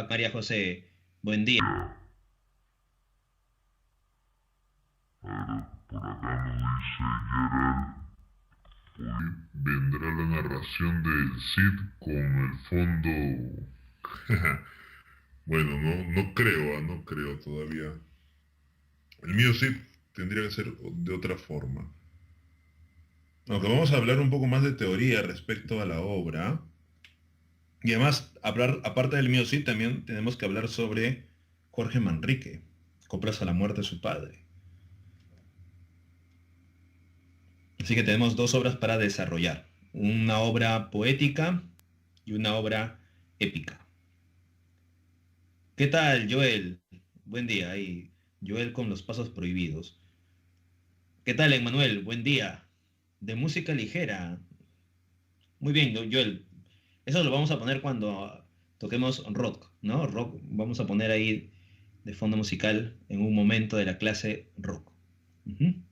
María José, buen día. Por acá nos dice Gerald, hoy vendrá la narración del Cid con el fondo. Bueno, no creo, no creo todavía. El mío sí tendría que ser de otra forma. Aunque vamos a hablar un poco más de teoría respecto a la obra. Y además, aparte del mío sí, también tenemos que hablar sobre Jorge Manrique, Coplas a la muerte de su padre. Así que tenemos dos obras para desarrollar. Una obra poética y una obra épica. ¿Qué tal, Joel? Buen día. Ahí, Joel con los pasos prohibidos. ¿Qué tal, Emmanuel? Buen día. De música ligera. Muy bien, Joel. Eso lo vamos a poner cuando toquemos rock, ¿no? Rock. Vamos a poner ahí de fondo musical en un momento de la clase rock. Ujú.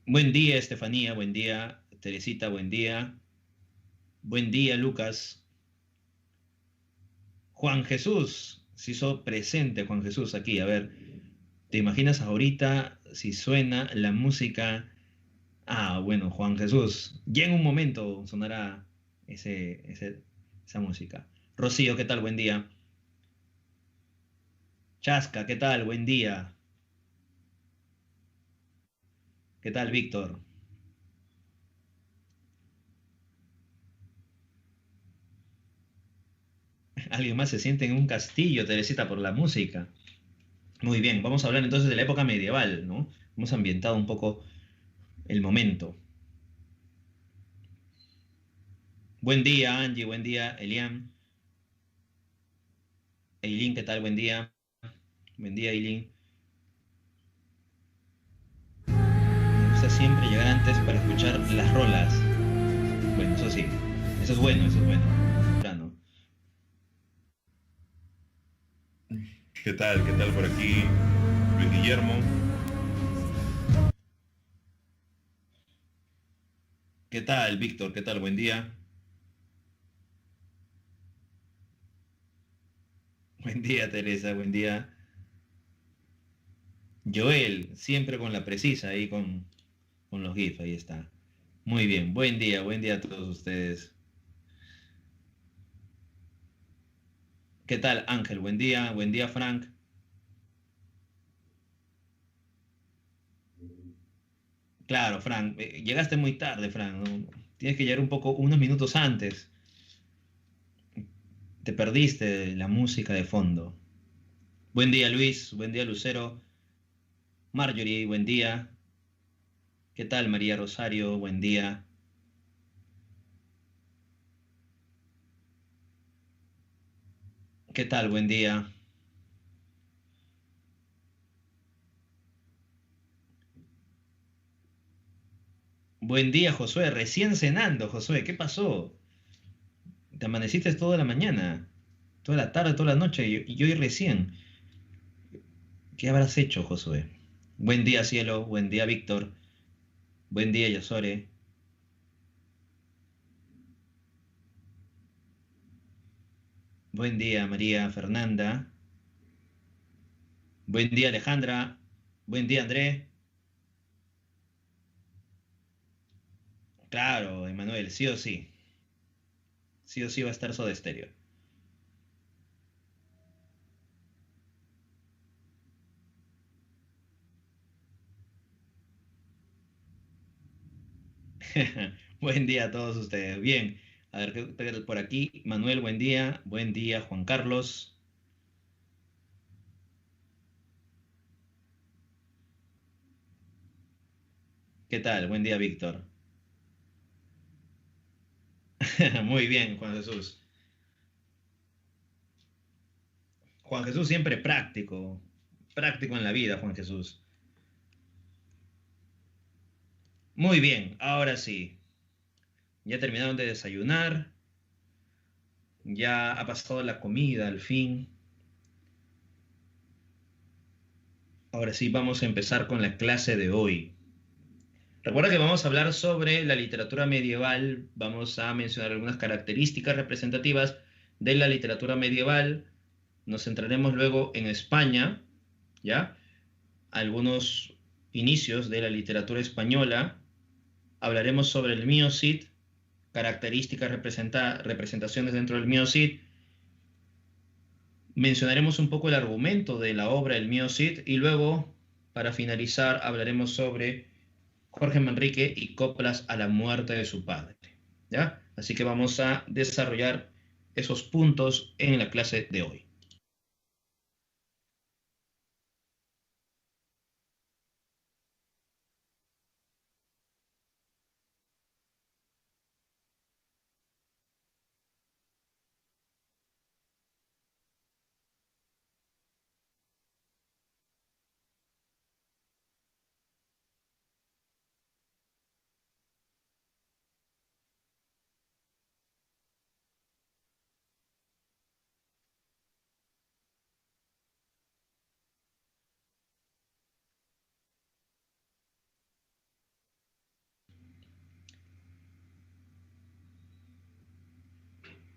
Buen día, Estefanía. Buen día, Teresita. Buen día. Buen día, Lucas. Juan Jesús. Se hizo presente Juan Jesús aquí. A ver, ¿te imaginas ahorita si suena la música? Ah, bueno, Juan Jesús. Ya en un momento sonará esa música. Rocío, ¿qué tal? Buen día. Chasca, ¿qué tal? Buen día. ¿Qué tal, Víctor? Alguien más se siente en un castillo, Teresita, por la música. Muy bien, vamos a hablar entonces de la época medieval, ¿no? Hemos ambientado un poco el momento. Buen día, Angie, buen día, Elian. Eileen, ¿qué tal? Buen día. Buen día, Eileen. Me gusta siempre llegar antes para escuchar las rolas. Bueno, eso sí, eso es bueno, eso es bueno. Temprano. ¿Qué tal? ¿Qué tal por aquí? Luis Guillermo. ¿Qué tal, Víctor? ¿Qué tal? Buen día. Buen día, Teresa. Buen día. Joel, siempre con la precisa ahí con los GIFs, ahí está. Muy bien, buen día a todos ustedes. ¿Qué tal, Ángel? Buen día, Frank. Claro, Frank, llegaste muy tarde, Frank, ¿no? Tienes que llegar un poco, unos minutos antes. Te perdiste la música de fondo. Buen día, Luis. Buen día, Lucero. Marjorie, buen día. ¿Qué tal, María Rosario? Buen día. ¿Qué tal? Buen día. Buen día, Josué. Recién cenando, Josué. ¿Qué pasó? Te amaneciste toda la mañana, toda la tarde, toda la noche y hoy recién. ¿Qué habrás hecho, Josué? Buen día, cielo. Buen día, Víctor. Buen día, Yasore. Buen día, María Fernanda. Buen día, Alejandra. Buen día, André. Claro, Emanuel, sí o sí. Sí o sí va a estar Soda Stereo. Buen día a todos ustedes. Bien, a ver qué tal por aquí. Manuel, buen día. Buen día, Juan Carlos. ¿Qué tal? Buen día, Víctor. Muy bien, Juan Jesús. Juan Jesús siempre práctico. Práctico en la vida, Juan Jesús. Muy bien, ahora sí. Ya terminaron de desayunar. Ya ha pasado la comida al fin. Ahora sí, vamos a empezar con la clase de hoy. Recuerda que vamos a hablar sobre la literatura medieval, vamos a mencionar algunas características representativas de la literatura medieval. Nos centraremos luego en España, ¿ya? Algunos inicios de la literatura española. Hablaremos sobre el Mio Cid, características, representaciones dentro del Mio Cid. Mencionaremos un poco el argumento de la obra El Mio Cid y luego, para finalizar, hablaremos sobre Jorge Manrique y coplas a la muerte de su padre, ¿ya? Así que vamos a desarrollar esos puntos en la clase de hoy.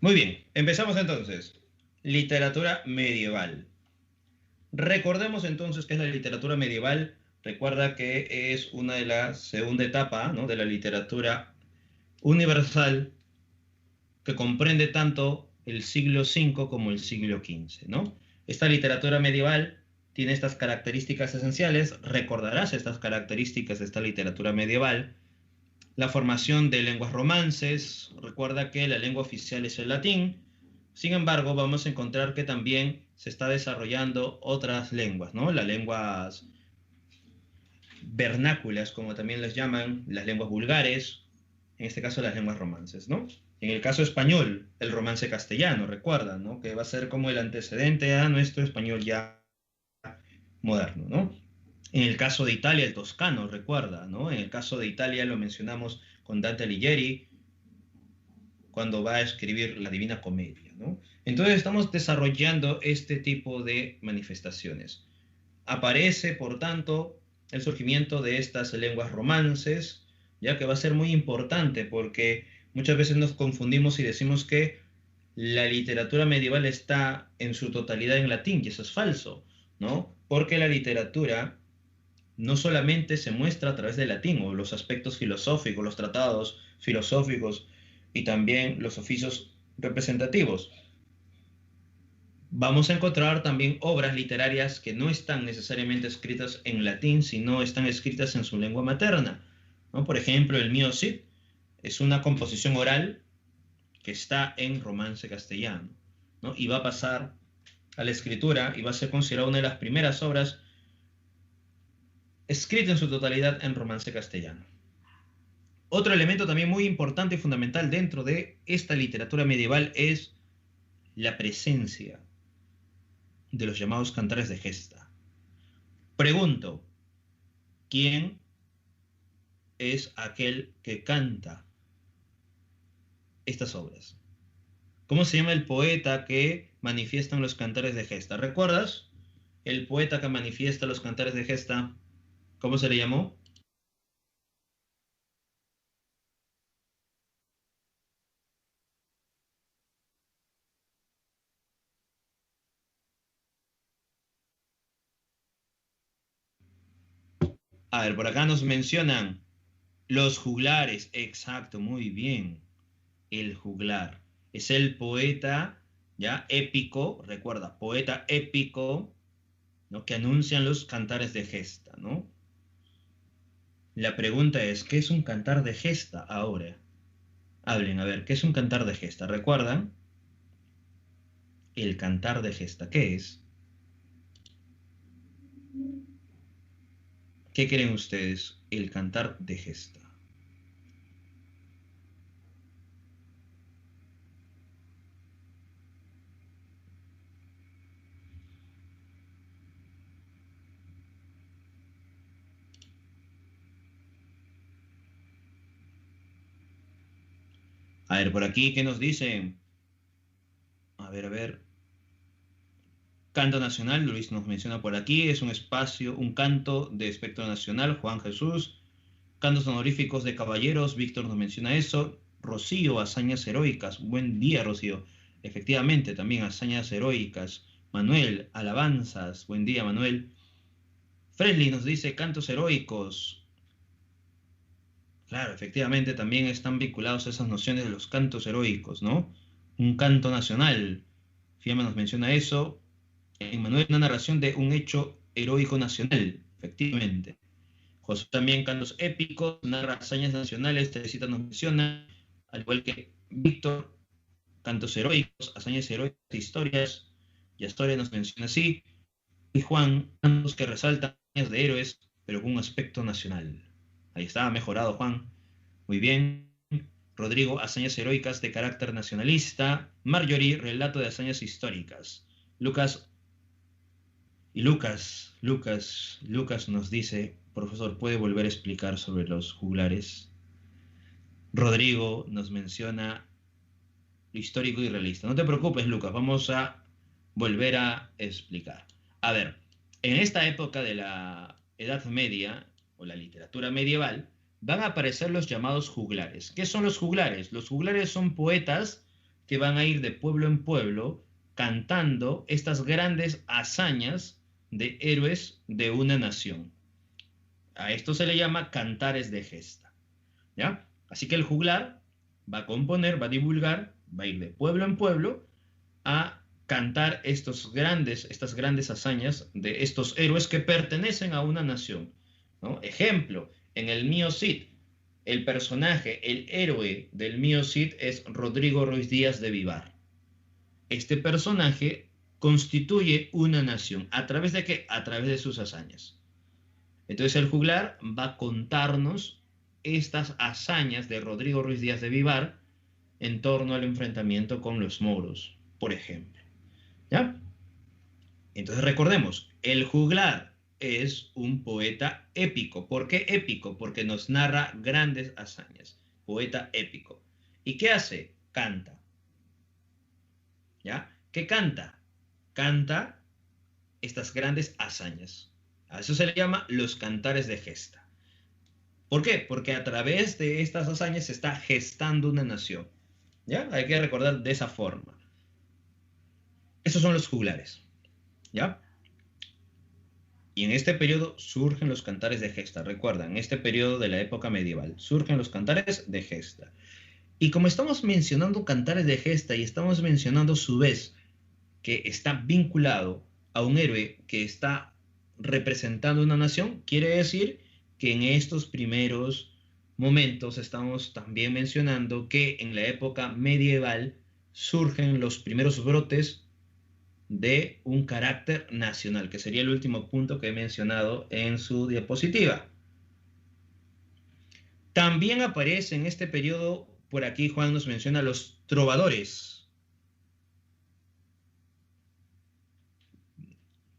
Muy bien, empezamos entonces. Literatura medieval. Recordemos entonces qué es la literatura medieval. Recuerda que es una de la segunda etapa, ¿no?, de la literatura universal, que comprende tanto el siglo V como el siglo XV, ¿no? Esta literatura medieval tiene estas características esenciales. Recordarás estas características de esta literatura medieval. La formación de lenguas romances. Recuerda que la lengua oficial es el latín. Sin embargo, vamos a encontrar que también se está desarrollando otras lenguas, ¿no? Las lenguas vernáculas, como también les llaman, las lenguas vulgares, en este caso las lenguas romances, ¿no? En el caso español, el romance castellano, recuerda, ¿no?, que va a ser como el antecedente a nuestro español ya moderno, ¿no? En el caso de Italia, el toscano, recuerda, ¿no? En el caso de Italia lo mencionamos con Dante Alighieri, cuando va a escribir la Divina Comedia, ¿no? Entonces estamos desarrollando este tipo de manifestaciones. Aparece, por tanto, el surgimiento de estas lenguas romances, ya que va a ser muy importante porque muchas veces nos confundimos y decimos que la literatura medieval está en su totalidad en latín, y eso es falso, ¿no? Porque la literatura no solamente se muestra a través del latín, o los aspectos filosóficos, los tratados filosóficos y también los oficios representativos. Vamos a encontrar también obras literarias que no están necesariamente escritas en latín, sino están escritas en su lengua materna, ¿no? Por ejemplo, el Mio Cid es una composición oral que está en romance castellano, ¿no? Y va a pasar a la escritura y va a ser considerada una de las primeras obras escrita en su totalidad en romance castellano. Otro elemento también muy importante y fundamental dentro de esta literatura medieval es la presencia de los llamados cantares de gesta. Pregunto, ¿quién es aquel que canta estas obras? ¿Cómo se llama el poeta que manifiesta los cantares de gesta? ¿Recuerdas? El poeta que manifiesta los cantares de gesta, ¿cómo se le llamó? A ver, por acá nos mencionan los juglares. Exacto, muy bien. El juglar es el poeta, ya, épico, recuerda, poeta épico, ¿no?, que anuncian los cantares de gesta, ¿no? La pregunta es, ¿qué es un cantar de gesta ahora? Hablen, a ver, ¿qué es un cantar de gesta? ¿Recuerdan? El cantar de gesta, ¿qué es? ¿Qué creen ustedes? El cantar de gesta. A ver, por aquí, ¿qué nos dicen? A ver, a ver. Canto nacional, Luis nos menciona por aquí, es un espacio, un canto de espectro nacional, Juan Jesús. Cantos honoríficos de caballeros, Víctor nos menciona eso. Rocío, hazañas heroicas. Buen día, Rocío. efectivamente, también hazañas heroicas. Manuel, alabanzas. Buen día, Manuel. Friendly nos dice cantos heroicos. Claro, efectivamente, también están vinculados a esas nociones de los cantos heroicos, ¿no? Un canto nacional. Fiamma nos menciona eso. En Manuel, una narración de un hecho heroico nacional, efectivamente. José también cantos épicos, narra hazañas nacionales, Teresita nos menciona, al igual que Víctor, cantos heroicos, hazañas heroicas, historias, y Astoria nos menciona así, y Juan, cantos que resaltan hazañas de héroes, pero con un aspecto nacional. Ahí está, mejorado Juan. Muy bien. Rodrigo, hazañas heroicas de carácter nacionalista. Marjorie, relato de hazañas históricas. Lucas nos dice, profesor, ¿puede volver a explicar sobre los juglares? Rodrigo nos menciona lo histórico y realista. No te preocupes, Lucas, vamos a volver a explicar. A ver, en esta época de la Edad Media, o la literatura medieval, van a aparecer los llamados juglares. ¿Qué son los juglares? Los juglares son poetas que van a ir de pueblo en pueblo cantando estas grandes hazañas de héroes de una nación. A esto se le llama cantares de gesta, ¿ya? Así que el juglar va a componer, va a divulgar, va a ir de pueblo en pueblo a cantar estas grandes hazañas de estos héroes que pertenecen a una nación, ¿no? Ejemplo, en el Mío Cid, el personaje, el héroe del Mío Cid es Rodrigo Ruiz Díaz de Vivar. Este personaje constituye una nación. ¿A través de qué? A través de sus hazañas. Entonces el juglar va a contarnos estas hazañas de Rodrigo Ruiz Díaz de Vivar en torno al enfrentamiento con los moros, por ejemplo. ¿Ya? Entonces recordemos, el juglar es un poeta épico. ¿Por qué épico? Porque nos narra grandes hazañas. Poeta épico. ¿Y qué hace? Canta. ¿Ya? ¿Qué canta? Canta estas grandes hazañas. A eso se le llama los cantares de gesta. ¿Por qué? Porque a través de estas hazañas se está gestando una nación. ¿Ya? Hay que recordar de esa forma. Esos son los juglares. ¿Ya? Y en este periodo surgen los cantares de gesta. Recuerda, en este periodo de la época medieval surgen los cantares de gesta. Y como estamos mencionando cantares de gesta y estamos mencionando a su vez que está vinculado a un héroe que está representando una nación, quiere decir que en estos primeros momentos estamos también mencionando que en la época medieval surgen los primeros brotes de un carácter nacional, que sería el último punto que he mencionado en su diapositiva. También aparece en este periodo, por aquí Juan nos menciona los trovadores.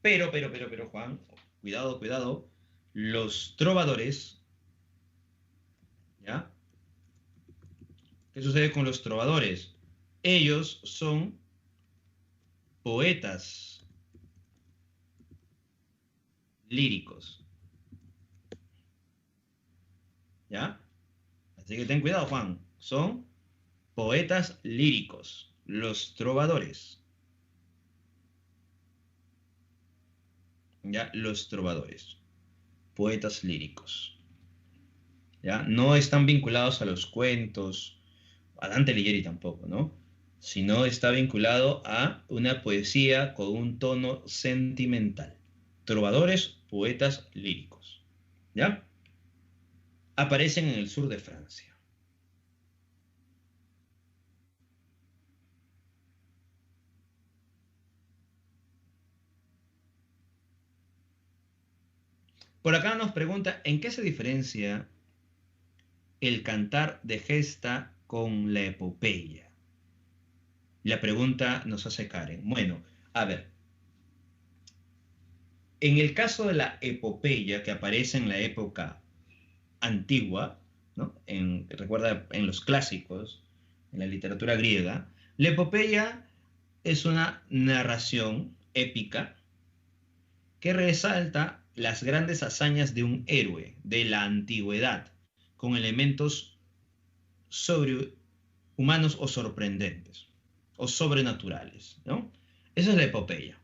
Pero, Juan, cuidado, los trovadores, ¿ya? ¿Qué sucede con los trovadores? Ellos son poetas líricos, ¿ya? Así que ten cuidado, Juan. Son poetas líricos, los trovadores. ¿Ya? Los trovadores, poetas líricos. ¿Ya? No están vinculados a los cuentos, a Dante Alighieri tampoco, ¿no? Sino está vinculado a una poesía con un tono sentimental. Trovadores, poetas líricos. ¿Ya? Aparecen en el sur de Francia. Por acá nos pregunta, ¿en qué se diferencia el cantar de gesta con la epopeya? La pregunta nos hace Karen. Bueno, a ver. En el caso de la epopeya, que aparece en la época antigua, ¿no? Recuerda, en los clásicos, en la literatura griega, la epopeya es una narración épica que resalta las grandes hazañas de un héroe de la antigüedad, con elementos sobrehumanos o sorprendentes. o sobrenaturales, ¿no? Esa es la epopeya,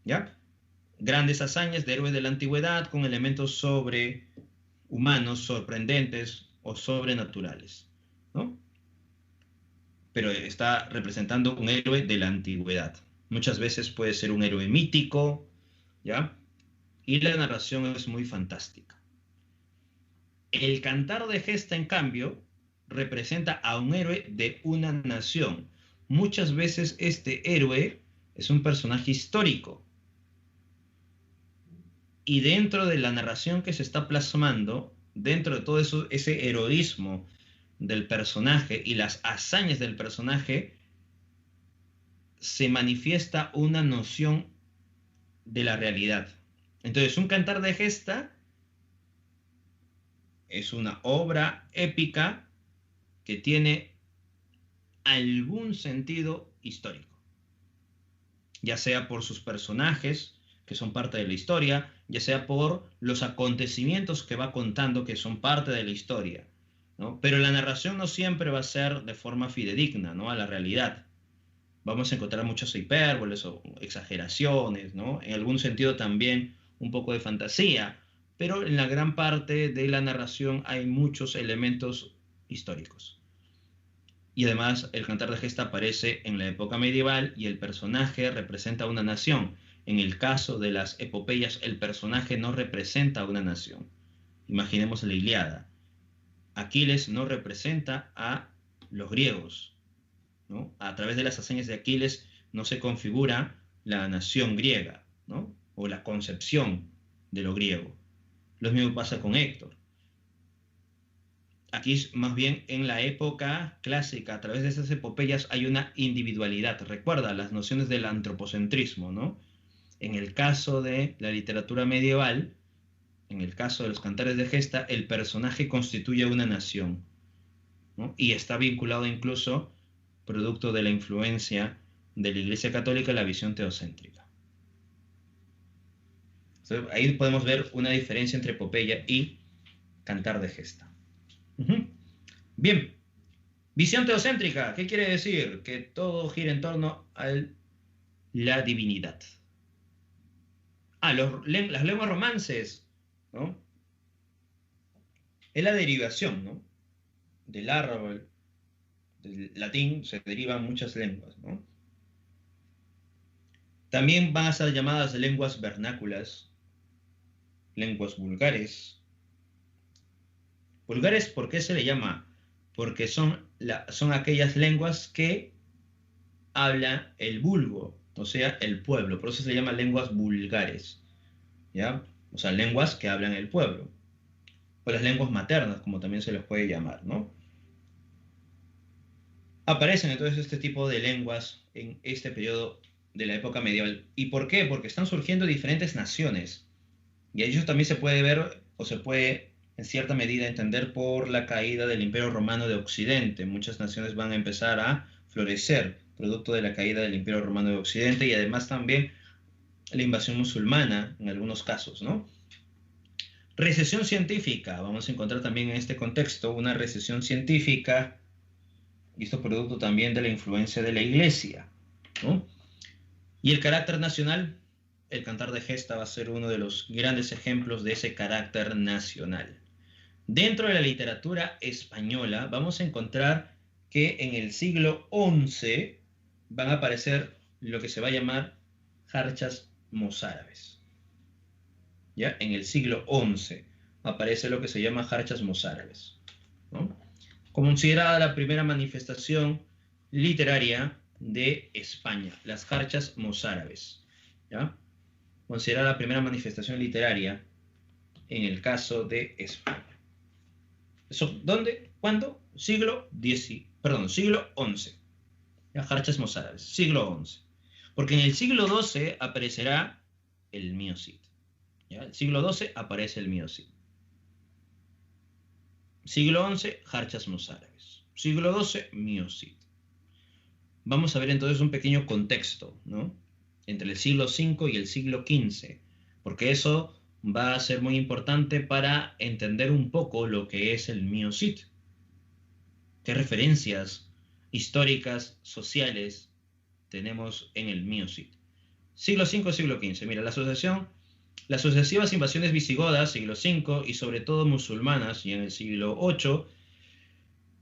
¿ya? Grandes hazañas de héroes de la antigüedad con elementos sobrehumanos, sorprendentes o sobrenaturales, ¿no? Pero está representando un héroe de la antigüedad. Muchas veces puede ser un héroe mítico, ¿ya? Y la narración es muy fantástica. El Cantar de Gesta, en cambio, representa a un héroe de una nación. Muchas veces este héroe es un personaje histórico. Y dentro de la narración que se está plasmando, dentro de todo eso, ese heroísmo del personaje y las hazañas del personaje, se manifiesta una noción de la realidad. Entonces, un Cantar de Gesta es una obra épica que tiene algún sentido histórico, ya sea por sus personajes, que son parte de la historia, ya sea por los acontecimientos que va contando, que son parte de la historia, ¿no? Pero la narración no siempre va a ser de forma fidedigna, ¿no?, a la realidad. Vamos a encontrar muchas hipérboles o exageraciones, ¿no? En algún sentido también un poco de fantasía, pero en la gran parte de la narración hay muchos elementos históricos. Y además el Cantar de Gesta aparece en la época medieval y el personaje representa una nación. En el caso de las epopeyas, el personaje no representa a una nación. Imaginemos la Ilíada. Aquiles no representa a los griegos, ¿no? A través de las hazañas de Aquiles no se configura la nación griega, ¿no?, o la concepción de lo griego. Lo mismo pasa con Héctor. Aquí más bien en la época clásica, a través de esas epopeyas hay una individualidad. Recuerda las nociones del antropocentrismo, ¿no? En el caso de la literatura medieval, en el caso de los Cantares de Gesta, el personaje constituye una nación, ¿no? Y está vinculado incluso, producto de la influencia de la Iglesia Católica, a la visión teocéntrica. Entonces, ahí podemos ver una diferencia entre epopeya y Cantar de Gesta. Bien, visión teocéntrica, ¿qué quiere decir? Que todo gira en torno a la divinidad. Las lenguas romances, ¿no?, es la derivación, ¿no?, del árabe, del latín se derivan muchas lenguas, ¿no? También van a ser llamadas lenguas vernáculas, lenguas vulgares. Vulgares, ¿por qué se le llama? Porque son aquellas lenguas que habla el vulgo, o sea, el pueblo. Por eso se le llama lenguas vulgares, ¿ya? O sea, lenguas que hablan el pueblo. O las lenguas maternas, como también se les puede llamar, ¿no? Aparecen entonces este tipo de lenguas en este periodo de la época medieval. ¿Y por qué? Porque están surgiendo diferentes naciones. Y ello también se puede ver, o se puede en cierta medida entender, por la caída del Imperio Romano de Occidente. Muchas naciones van a empezar a florecer, producto de la caída del Imperio Romano de Occidente, y además también la invasión musulmana en algunos casos, ¿no? Recesión científica. Vamos a encontrar también en este contexto una recesión científica, y esto producto también de la influencia de la Iglesia, ¿no? Y el carácter nacional, el Cantar de Gesta va a ser uno de los grandes ejemplos de ese carácter nacional. Dentro de la literatura española vamos a encontrar que en el siglo XI van a aparecer lo que se va a llamar jarchas mozárabes. ¿Ya? En el siglo XI aparece lo que se llama jarchas mozárabes, ¿no?, considerada la primera manifestación literaria de España, las jarchas mozárabes, ¿ya? Considerada la primera manifestación literaria en el caso de España. ¿Eso dónde? ¿Cuándo? Siglo XI. Las jarchas mozárabes, siglo XI. Porque en el siglo XII aparecerá el Mio Cid. ¿Ya? El siglo XII aparece el Mio Cid. Siglo XI, jarchas mozárabes. Siglo XII, Mio Cid. Vamos a ver entonces un pequeño contexto, ¿no?, entre el siglo V y el siglo XV, porque eso va a ser muy importante para entender un poco lo que es el Mio Cid. ¿Qué referencias históricas, sociales tenemos en el Mío Cid. Siglo V, siglo XV. Mira, las sucesivas invasiones visigodas, siglo V, y sobre todo musulmanas, y en el siglo VIII,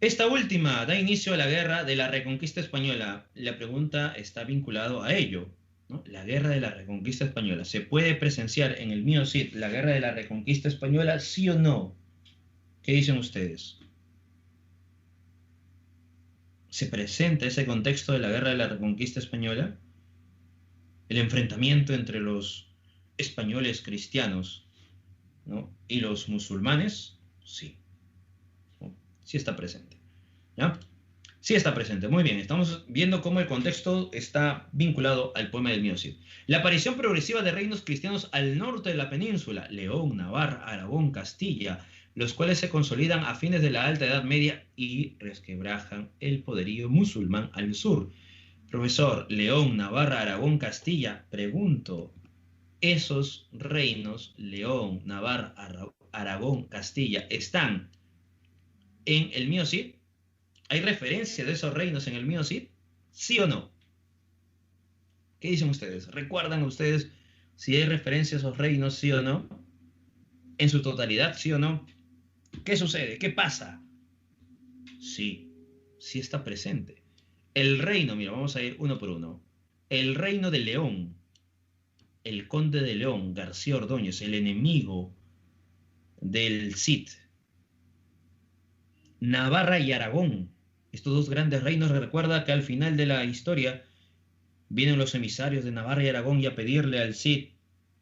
esta última da inicio a la guerra de la Reconquista Española. La pregunta está vinculada a ello, ¿no? La guerra de la Reconquista Española. ¿Se puede presenciar en el Mío Cid la guerra de la Reconquista Española, sí o no? ¿Qué dicen ustedes? ¿Se presenta ese contexto de la guerra de la Reconquista Española? El enfrentamiento entre los españoles cristianos, ¿no?, y los musulmanes, sí. Sí está presente. ¿Ya? Sí está presente. Muy bien. Estamos viendo cómo el contexto está vinculado al poema del Mío Cid. La aparición progresiva de reinos cristianos al norte de la península, León, Navarra, Aragón, Castilla, los cuales se consolidan a fines de la Alta Edad Media y resquebrajan el poderío musulmán al sur. Profesor, León, Navarra, Aragón, Castilla, pregunto, ¿esos reinos, León, Navarra, Aragón, Castilla, están en el Mío Cid? ¿Hay referencia de esos reinos en el Mío Cid? ¿Sí o no? ¿Qué dicen ustedes? ¿Recuerdan ustedes si hay referencia a esos reinos, sí o no? ¿En su totalidad, sí o no? ¿Qué sucede? ¿Qué pasa? Sí, sí está presente. El reino, mira, vamos a ir uno por uno. El reino de León, el conde de León, García Ordóñez, el enemigo del Cid. Navarra y Aragón, estos dos grandes reinos. Recuerda que al final de la historia vienen los emisarios de Navarra y Aragón y a pedirle al Cid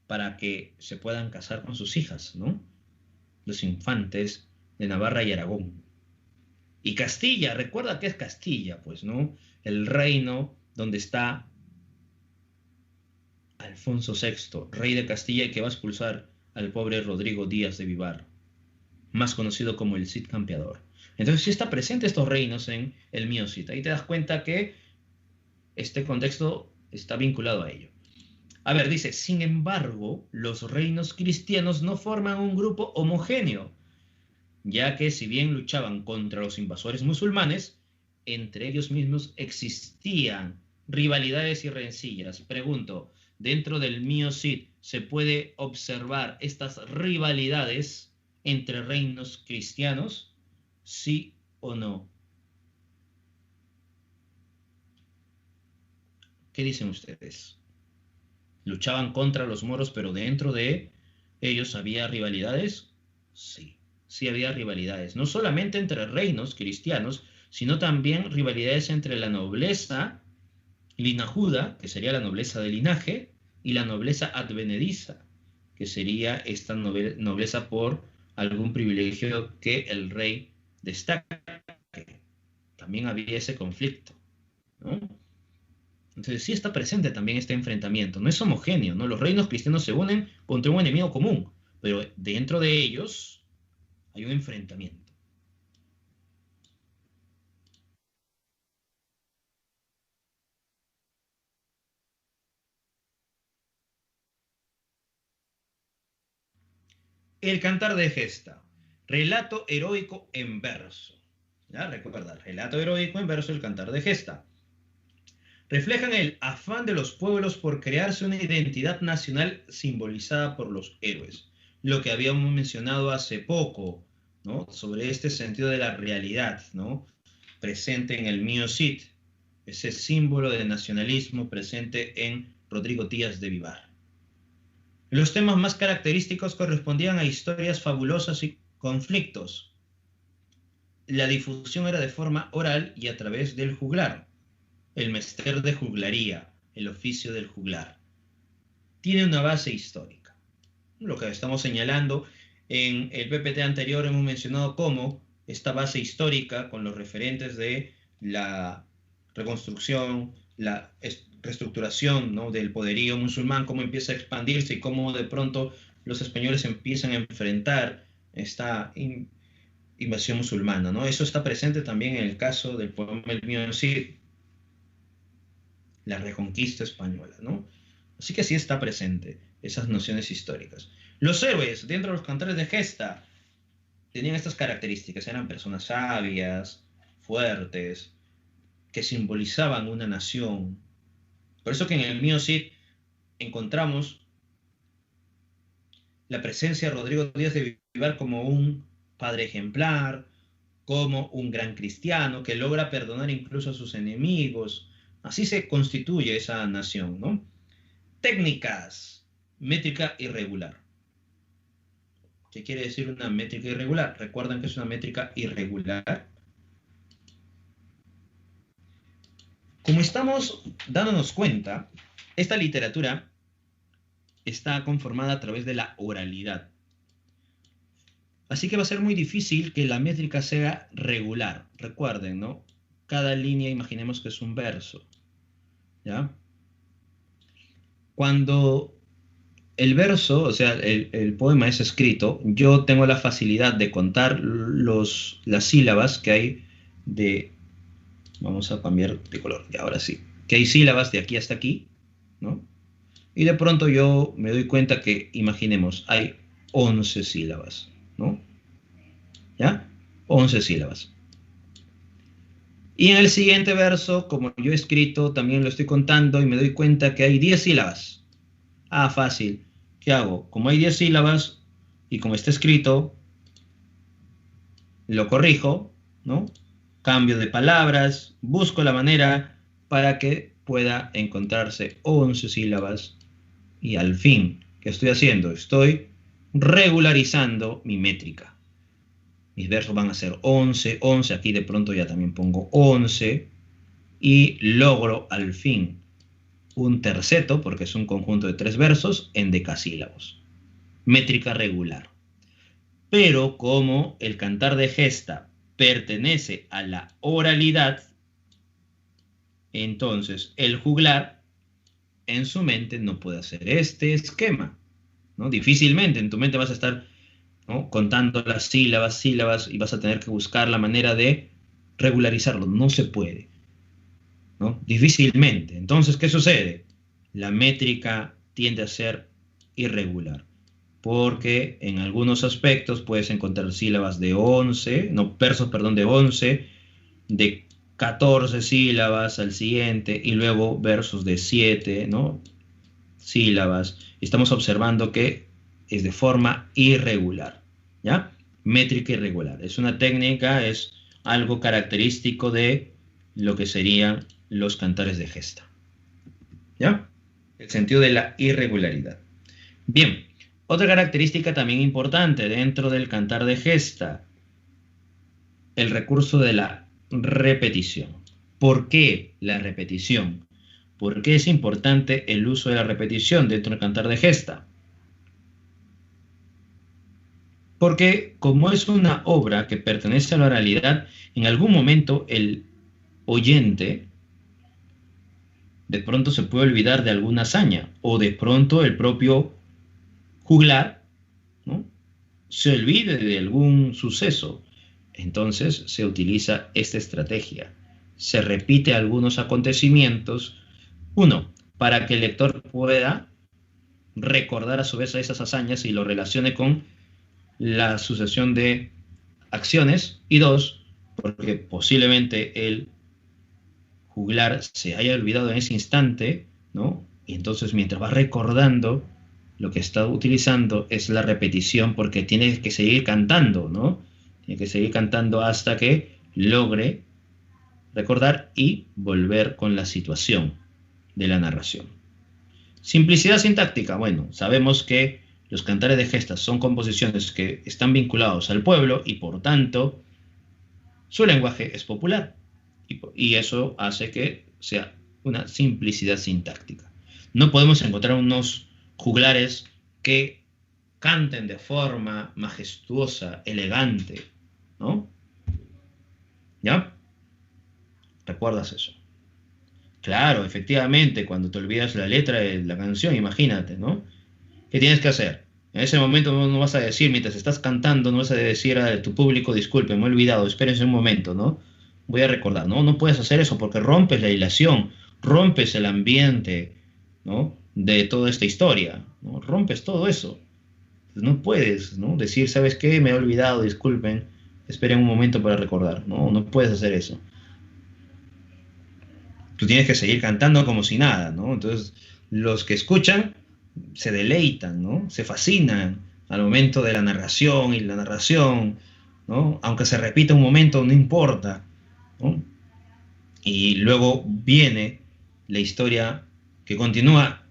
para que se puedan casar con sus hijas, ¿no? Los infantes de Navarra y Aragón. Y Castilla, recuerda que es Castilla, pues, ¿no? El reino donde está Alfonso VI, rey de Castilla, y que va a expulsar al pobre Rodrigo Díaz de Vivar, más conocido como el Cid Campeador. Entonces sí está presente estos reinos en el Mío Cid. Ahí te das cuenta que este contexto está vinculado a ello. A ver, dice, sin embargo, los reinos cristianos no forman un grupo homogéneo, ya que si bien luchaban contra los invasores musulmanes, entre ellos mismos existían rivalidades y rencillas. Pregunto, ¿dentro del Mío Cid se puede observar estas rivalidades entre reinos cristianos? ¿Sí o no? ¿Qué dicen ustedes? ¿Luchaban contra los moros, pero dentro de ellos había rivalidades? Sí, sí había rivalidades. No solamente entre reinos cristianos, sino también rivalidades entre la nobleza linajuda, que sería la nobleza de linaje, y la nobleza advenediza, que sería esta nobleza por algún privilegio que el rey destaque. También había ese conflicto, ¿no? Entonces sí está presente también este enfrentamiento. No es homogéneo, ¿no? Los reinos cristianos se unen contra un enemigo común, pero dentro de ellos hay un enfrentamiento. El Cantar de Gesta, relato heroico en verso. ¿Ya? Recuerda, relato heroico en verso, el Cantar de Gesta. Reflejan el afán de los pueblos por crearse una identidad nacional simbolizada por los héroes. Lo que habíamos mencionado hace poco, ¿no?, sobre este sentido de la realidad, ¿no?, presente en el Mío Cid, ese símbolo de nacionalismo presente en Rodrigo Díaz de Vivar. Los temas más característicos correspondían a historias fabulosas y conflictos. La difusión era de forma oral y a través del juglar. El mester de juglaría, el oficio del juglar, tiene una base histórica. Lo que estamos señalando en el PPT anterior hemos mencionado cómo esta base histórica, con los referentes de la reconstrucción, la reestructuración, ¿no?, del poderío musulmán, cómo empieza a expandirse y cómo de pronto los españoles empiezan a enfrentar esta invasión musulmana, ¿no? Eso está presente también en el caso del poema El Mío Cid, la Reconquista Española, ¿no? Así que sí está presente esas nociones históricas. Los héroes dentro de los cantares de gesta tenían estas características. Eran personas sabias, fuertes, que simbolizaban una nación, Por eso que en el Mío Cid encontramos la presencia de Rodrigo Díaz de Vivar como un padre ejemplar, como un gran cristiano que logra perdonar incluso a sus enemigos. Así se constituye esa nación, ¿no? Técnicas. Métrica irregular. ¿Qué quiere decir una métrica irregular? ¿Recuerdan que es una métrica irregular? Como estamos dándonos cuenta, esta literatura está conformada a través de la oralidad. Así que va a ser muy difícil que la métrica sea regular. Recuerden, ¿no? Cada línea, imaginemos que es un verso, ¿ya? Cuando el verso, o sea, el poema es escrito, yo tengo la facilidad de contar las sílabas que hay de... Vamos a cambiar de color, y ahora sí. Que hay sílabas de aquí hasta aquí, ¿no? Y de pronto yo me doy cuenta que, imaginemos, hay 11 sílabas, ¿no? ¿Ya? 11 sílabas. Y en el siguiente verso, como yo he escrito, también lo estoy contando y me doy cuenta que hay 10 sílabas. Ah, fácil. ¿Qué hago? Como hay 10 sílabas y como está escrito, lo corrijo, ¿no? Cambio de palabras, busco la manera para que pueda encontrarse 11 sílabas y al fin, ¿qué estoy haciendo? Estoy regularizando mi métrica. Mis versos van a ser 11, 11, aquí de pronto ya también pongo 11 y logro al fin un terceto, porque es un conjunto de 3 versos, en decasílabos. Métrica regular. Pero como el cantar de gesta pertenece a la oralidad, entonces el juglar en su mente no puede hacer este esquema, ¿no? Difícilmente en tu mente vas a estar, ¿no?, contando las sílabas, y vas a tener que buscar la manera de regularizarlo. No se puede, ¿no? Difícilmente. Entonces, ¿qué sucede? La métrica tiende a ser irregular, porque en algunos aspectos puedes encontrar sílabas de 11, no, versos, perdón, de 11, de 14 sílabas al siguiente, y luego versos de 7, ¿no?, sílabas. Estamos observando que es de forma irregular, ¿ya? Métrica irregular. Es una técnica, es algo característico de lo que serían los cantares de gesta, ¿ya? El sentido de la irregularidad. Bien, otra característica también importante dentro del cantar de gesta, el recurso de la repetición. ¿Por qué la repetición? ¿Por qué es importante el uso de la repetición dentro del cantar de gesta? Porque como es una obra que pertenece a la oralidad, en algún momento el oyente de pronto se puede olvidar de alguna hazaña, o de pronto el propio juglar, ¿no?, se olvide de algún suceso. Entonces se utiliza esta estrategia. Se repite algunos acontecimientos, uno, para que el lector pueda recordar a su vez a esas hazañas y lo relacione con la sucesión de acciones, y dos, porque posiblemente el juglar se haya olvidado en ese instante, ¿no? Y entonces mientras va recordando, lo que está utilizando es la repetición, porque tiene que seguir cantando, ¿no? Tiene que seguir cantando hasta que logre recordar y volver con la situación de la narración. Simplicidad sintáctica. Bueno, sabemos que los cantares de gestas son composiciones que están vinculados al pueblo y por tanto su lenguaje es popular. Y eso hace que sea una simplicidad sintáctica. No podemos encontrar unos juglares que canten de forma majestuosa, elegante, ¿no? ¿Ya? ¿Recuerdas eso? Claro, efectivamente, cuando te olvidas la letra de la canción, imagínate, ¿no? ¿Qué tienes que hacer? En ese momento no vas a decir, mientras estás cantando, no vas a decir a tu público, disculpe, me he olvidado, espérense un momento, ¿no? Voy a recordar. No, no puedes hacer eso porque rompes la hilación, rompes el ambiente, ¿no?, de toda esta historia, ¿no? Rompes todo eso. No puedes, ¿no?, decir, ¿sabes qué? Me he olvidado, disculpen, esperen un momento para recordar. No, no puedes hacer eso. tú tienes que seguir cantando como si nada, ¿no? Entonces, los que escuchan se deleitan, ¿no? Se fascinan al momento de la narración y la narración, ¿no? Aunque se repita un momento, no importa, ¿no? Y luego viene la historia que continúa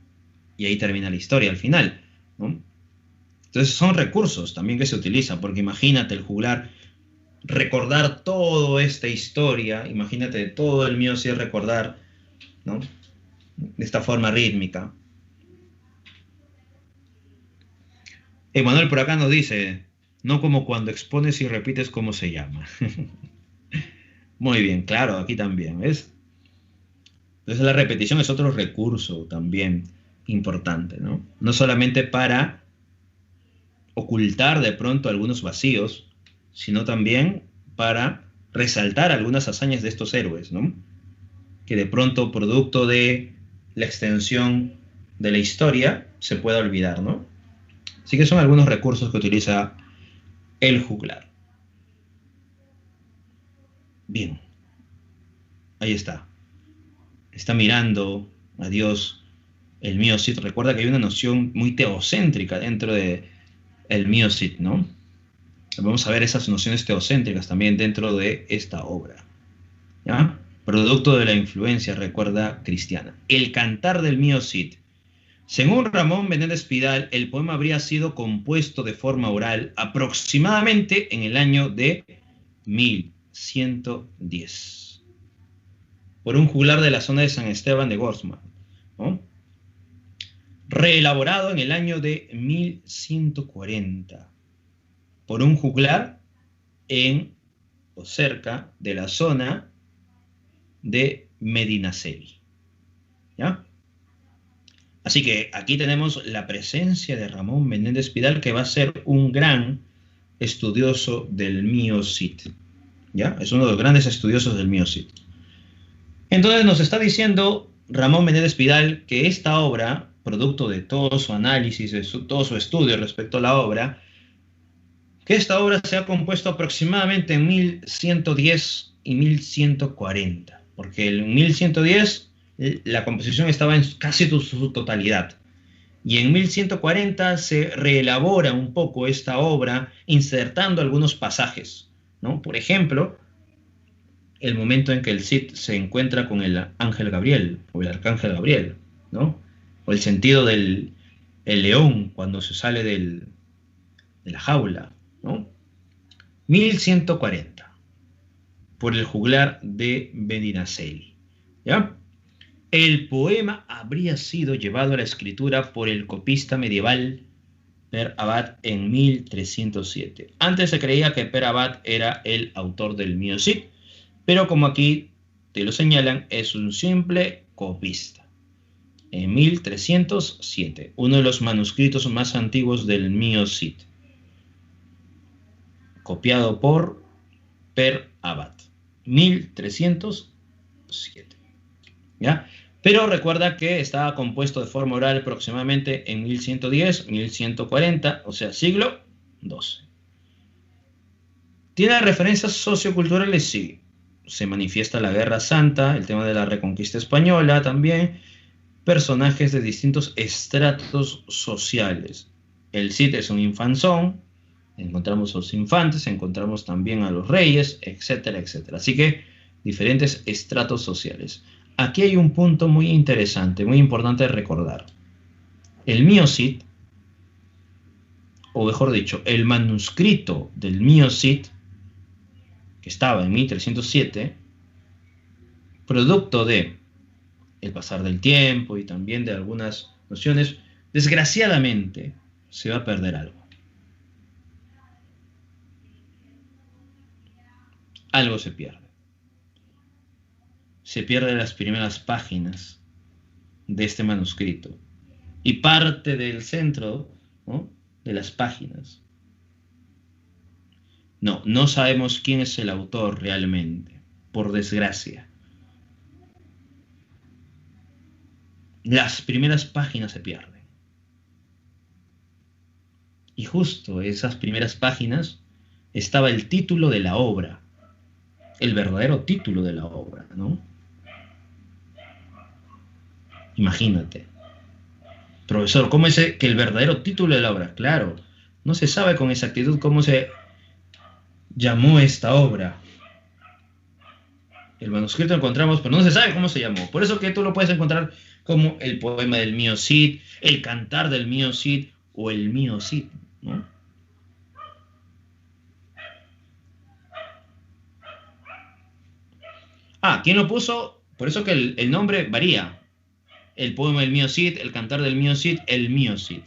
y ahí termina la historia al final, ¿no? Entonces son recursos también que se utilizan, porque imagínate el juglar recordar toda esta historia, imagínate todo el mío sí recordar, ¿no? De esta forma rítmica. Emanuel por acá nos dice, no como cuando expones y repites cómo se llama. Muy bien, claro, aquí también, ¿ves? Entonces la repetición es otro recurso también importante, ¿no? No solamente para ocultar de pronto algunos vacíos, sino también para resaltar algunas hazañas de estos héroes, ¿no? Que de pronto, producto de la extensión de la historia, se pueda olvidar, ¿no? Así que son algunos recursos que utiliza el juglar. Bien, ahí está. Está mirando a Dios el Mio-Cid. Recuerda que hay una noción muy teocéntrica dentro de el Mio-Cid, ¿no? Vamos a ver esas nociones teocéntricas también dentro de esta obra, ¿ya? Producto de la influencia, recuerda, cristiana. El cantar del Mio-Cid. Según Ramón Menéndez Pidal, el poema habría sido compuesto de forma oral aproximadamente en el año de 1110 por un juglar de la zona de San Esteban de Gorzman, ¿no? Reelaborado en el año de 1140 por un juglar en o cerca de la zona de Medinaceli, ¿ya? Así que aquí tenemos la presencia de Ramón Menéndez Pidal, que va a ser un gran estudioso del Mio-Cid, ¿ya? Es uno de los grandes estudiosos del Mio-Cid. Entonces nos está diciendo Ramón Menéndez Pidal que esta obra, producto de todo su análisis, de todo su estudio respecto a la obra, que esta obra se ha compuesto aproximadamente en 1110 y 1140, porque en 1110 la composición estaba en casi su totalidad, y en 1140 se reelabora un poco esta obra, insertando algunos pasajes, ¿no? Por ejemplo, el momento en que el Cid se encuentra con el ángel Gabriel, o el arcángel Gabriel, ¿no? O el sentido del el león cuando se sale de la jaula, ¿no? 1140, por el juglar de Medinaceli, ¿ya? El poema habría sido llevado a la escritura por el copista medieval Per Abad en 1307. Antes se creía que Per Abad era el autor del Mio-Cid, pero como aquí te lo señalan, es un simple copista. En 1307, uno de los manuscritos más antiguos del Mio-Cid, copiado por Per Abad, 1307. ¿Ya? Pero recuerda que estaba compuesto de forma oral aproximadamente en 1110, 1140, o sea, siglo XII. ¿Tiene referencias socioculturales? Sí. Se manifiesta la Guerra Santa, el tema de la Reconquista Española también, personajes de distintos estratos sociales. El Cid es un infanzón, encontramos a los infantes, encontramos también a los reyes, etcétera, etcétera. Así que diferentes estratos sociales. Aquí hay un punto muy interesante, muy importante de recordar. El Mio-Cid, o mejor dicho, el manuscrito del Mio-Cid, que estaba en 1307, producto de el pasar del tiempo y también de algunas nociones, desgraciadamente se va a perder algo. Algo se pierde. Se pierden las primeras páginas de este manuscrito y parte del centro, ¿no?, de las páginas. No sabemos quién es el autor realmente, por desgracia. Las primeras páginas se pierden. Y justo en esas primeras páginas estaba el título de la obra, el verdadero título de la obra, ¿no? Imagínate. Profesor, ¿cómo es que el verdadero título de la obra? Claro, no se sabe con exactitud cómo se llamó esta obra. El manuscrito lo encontramos, pero no se sabe cómo se llamó. Por eso que tú lo puedes encontrar como el poema del mío Cid, el cantar del mío Cid o el mío Cid, ¿no? Ah, ¿quién lo puso? Por eso que el nombre varía. El poema del mío Cid, el cantar del mío Cid, el mío Cid,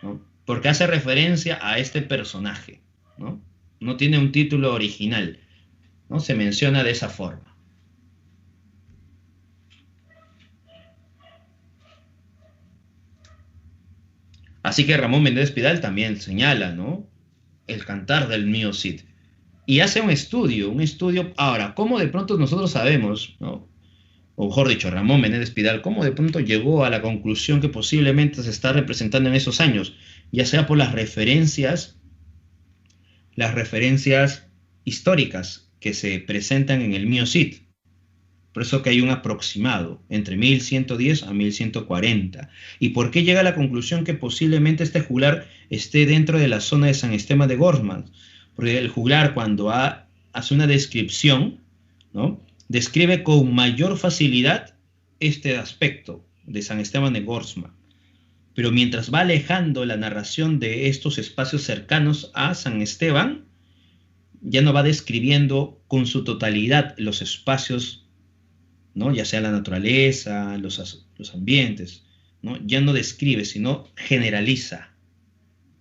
¿no? Porque hace referencia a este personaje, ¿no? No tiene un título original, ¿no? Se menciona de esa forma. Así que Ramón Menéndez Pidal también señala, ¿no? El cantar del mío Cid. Y hace un estudio. Ahora, ¿cómo de pronto nosotros sabemos, ¿no? O mejor dicho, Ramón Menéndez Pidal, cómo de pronto llegó a la conclusión que posiblemente se está representando en esos años? Ya sea por las referencias históricas que se presentan en el mío Cid. Por eso que hay un aproximado entre 1110 a 1140. ¿Y por qué llega a la conclusión que posiblemente este juglar esté dentro de la zona de San Esteban de Gormaz? Porque el juglar, cuando hace una descripción, ¿no?, describe con mayor facilidad este aspecto de San Esteban de Gormaz. Pero mientras va alejando la narración de estos espacios cercanos a San Esteban, ya no va describiendo con su totalidad los espacios, ¿no?, ya sea la naturaleza, los ambientes, ¿no? Ya no describe, sino generaliza.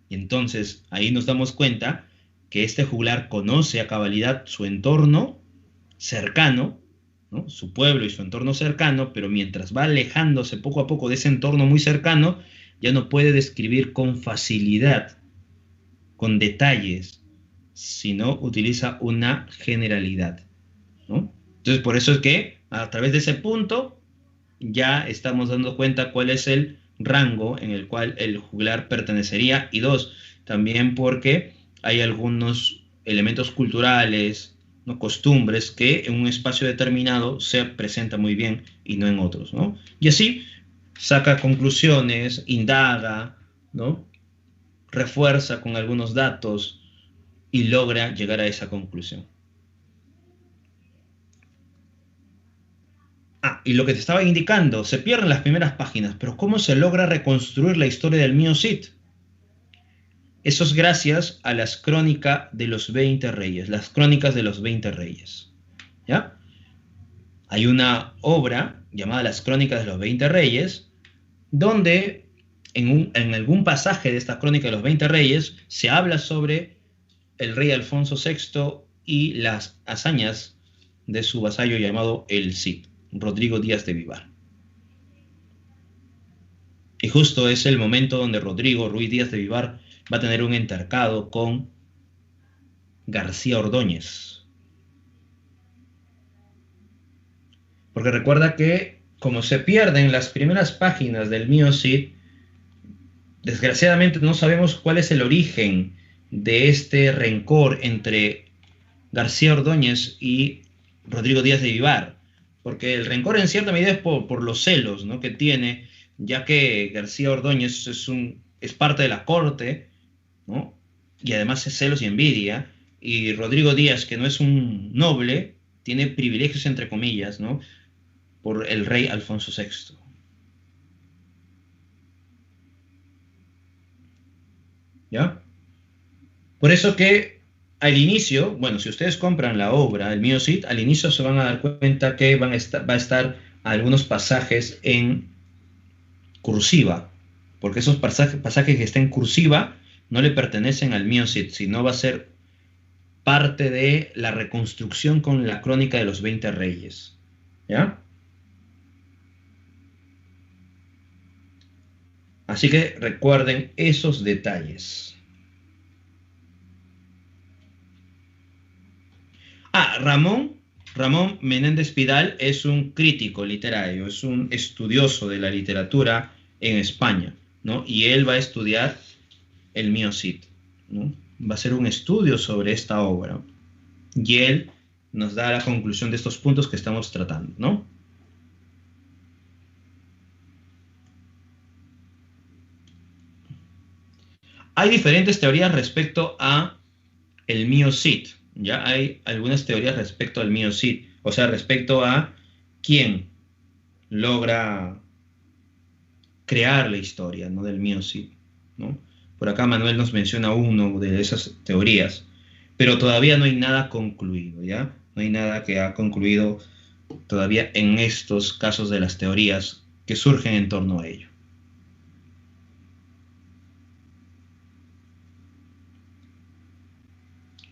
Y entonces ahí nos damos cuenta que este juglar conoce a cabalidad su entorno cercano, ¿no?, su pueblo y su entorno cercano, pero mientras va alejándose poco a poco de ese entorno muy cercano, ya no puede describir con facilidad, con detalles, sino utiliza una generalidad, ¿no? Entonces, por eso es que a través de ese punto ya estamos dando cuenta cuál es el rango en el cual el juglar pertenecería, y dos, también porque hay algunos elementos culturales, ¿no?, costumbres, que en un espacio determinado se presentan muy bien y no en otros, ¿no? Y así saca conclusiones, indaga, ¿no?, refuerza con algunos datos y logra llegar a esa conclusión. Y lo que te estaba indicando, se pierden las primeras páginas, pero ¿cómo se logra reconstruir la historia del mío Cid? Eso es gracias a las crónicas de los 20 reyes, las crónicas de los 20 reyes, ¿ya? Hay una obra llamada Las Crónicas de los 20 Reyes, donde en algún pasaje de esta crónica de los 20 Reyes se habla sobre el rey Alfonso VI y las hazañas de su vasallo llamado el Cid, Rodrigo Díaz de Vivar. Y justo es el momento donde Rodrigo Ruiz Díaz de Vivar va a tener un entercado con García Ordóñez. Porque recuerda que, como se pierden las primeras páginas del mío Cid, desgraciadamente no sabemos cuál es el origen de este rencor entre García Ordóñez y Rodrigo Díaz de Vivar. Porque el rencor en cierta medida es por los celos, ¿no?, que tiene, ya que García Ordóñez es parte de la corte, ¿no?, y además es celos y envidia, y Rodrigo Díaz, que no es un noble, tiene privilegios entre comillas, ¿no?, por el rey Alfonso VI. ¿Ya? Por eso que al inicio, bueno, si ustedes compran la obra, el mío Cid, al inicio se van a dar cuenta que va a estar algunos pasajes en cursiva, porque esos pasajes que están en cursiva no le pertenecen al mío Cid, sino va a ser parte de la reconstrucción con la crónica de los 20 reyes. ¿Ya? Así que recuerden esos detalles. Ramón Menéndez Pidal es un crítico literario, es un estudioso de la literatura en España, ¿no? Y él va a estudiar el mío Cid, ¿no? Va a hacer un estudio sobre esta obra. Y él nos da la conclusión de estos puntos que estamos tratando, ¿no? Hay diferentes teorías respecto a el Mio Cid. Ya hay algunas teorías respecto al Mio Cid, o sea, respecto a quién logra crear la historia, ¿no? Del Mio Cid, ¿no? Por acá Manuel nos menciona uno de esas teorías, pero todavía no hay nada concluido, ¿ya? No hay nada que ha concluido todavía en estos casos de las teorías que surgen en torno a ello.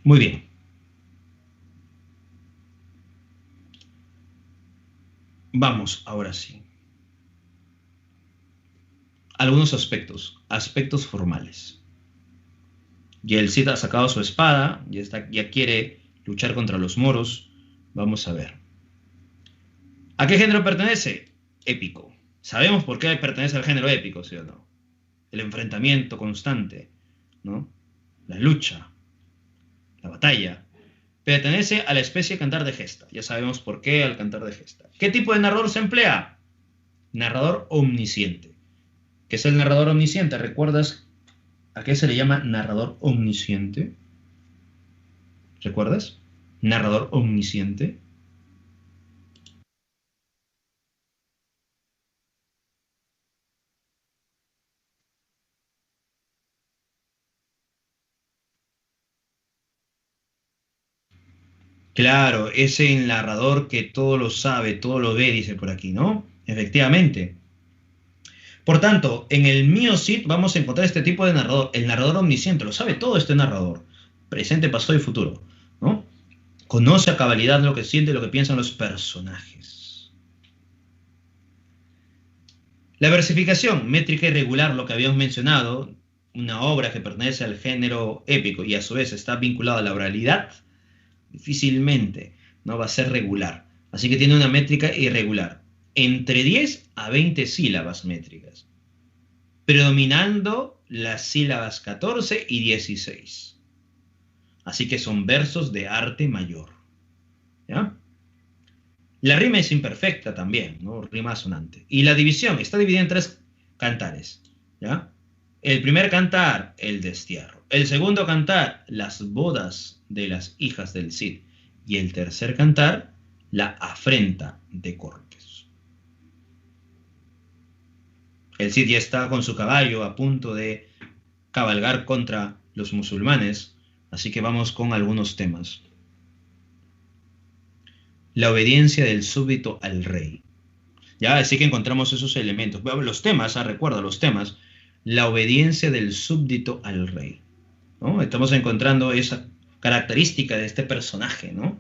Muy bien. Vamos, ahora sí. Algunos aspectos formales. Ya el Cid ha sacado su espada, ya quiere luchar contra los moros. Vamos a ver. ¿A qué género pertenece? Épico. Sabemos por qué pertenece al género épico, ¿sí o no? El enfrentamiento constante, ¿no? La lucha, la batalla. Pertenece a la especie cantar de gesta. Ya sabemos por qué al cantar de gesta. ¿Qué tipo de narrador se emplea? Narrador omnisciente. ¿Qué es el narrador omnisciente? ¿Recuerdas a qué se le llama narrador omnisciente? ¿Recuerdas? Narrador omnisciente. Claro, ese narrador que todo lo sabe, todo lo ve, dice por aquí, ¿no? Efectivamente. Por tanto, en el Mio Cid vamos a encontrar este tipo de narrador, el narrador omnisciente, lo sabe todo este narrador, presente, pasado y futuro, ¿no? Conoce a cabalidad lo que siente y lo que piensan los personajes. La versificación, métrica irregular, lo que habíamos mencionado, una obra que pertenece al género épico y a su vez está vinculada a la oralidad, difícilmente no va a ser regular. Así que tiene una métrica irregular, entre 10 a 20 sílabas métricas, predominando las sílabas 14 y 16. Así que son versos de arte mayor, ¿ya? La rima es imperfecta también, ¿no? Rima asonante. Y la división está dividida en 3 cantares, ¿ya? El primer cantar, el destierro. El segundo cantar, las bodas de las hijas del Cid. Y el tercer cantar, la afrenta de Cortes. El Cid ya está con su caballo a punto de cabalgar contra los musulmanes, así que vamos con algunos temas. La obediencia del súbdito al rey. Ya, así que encontramos esos elementos. Los temas, recuerda los temas. La obediencia del súbdito al rey, ¿no? Estamos encontrando esa característica de este personaje, ¿no?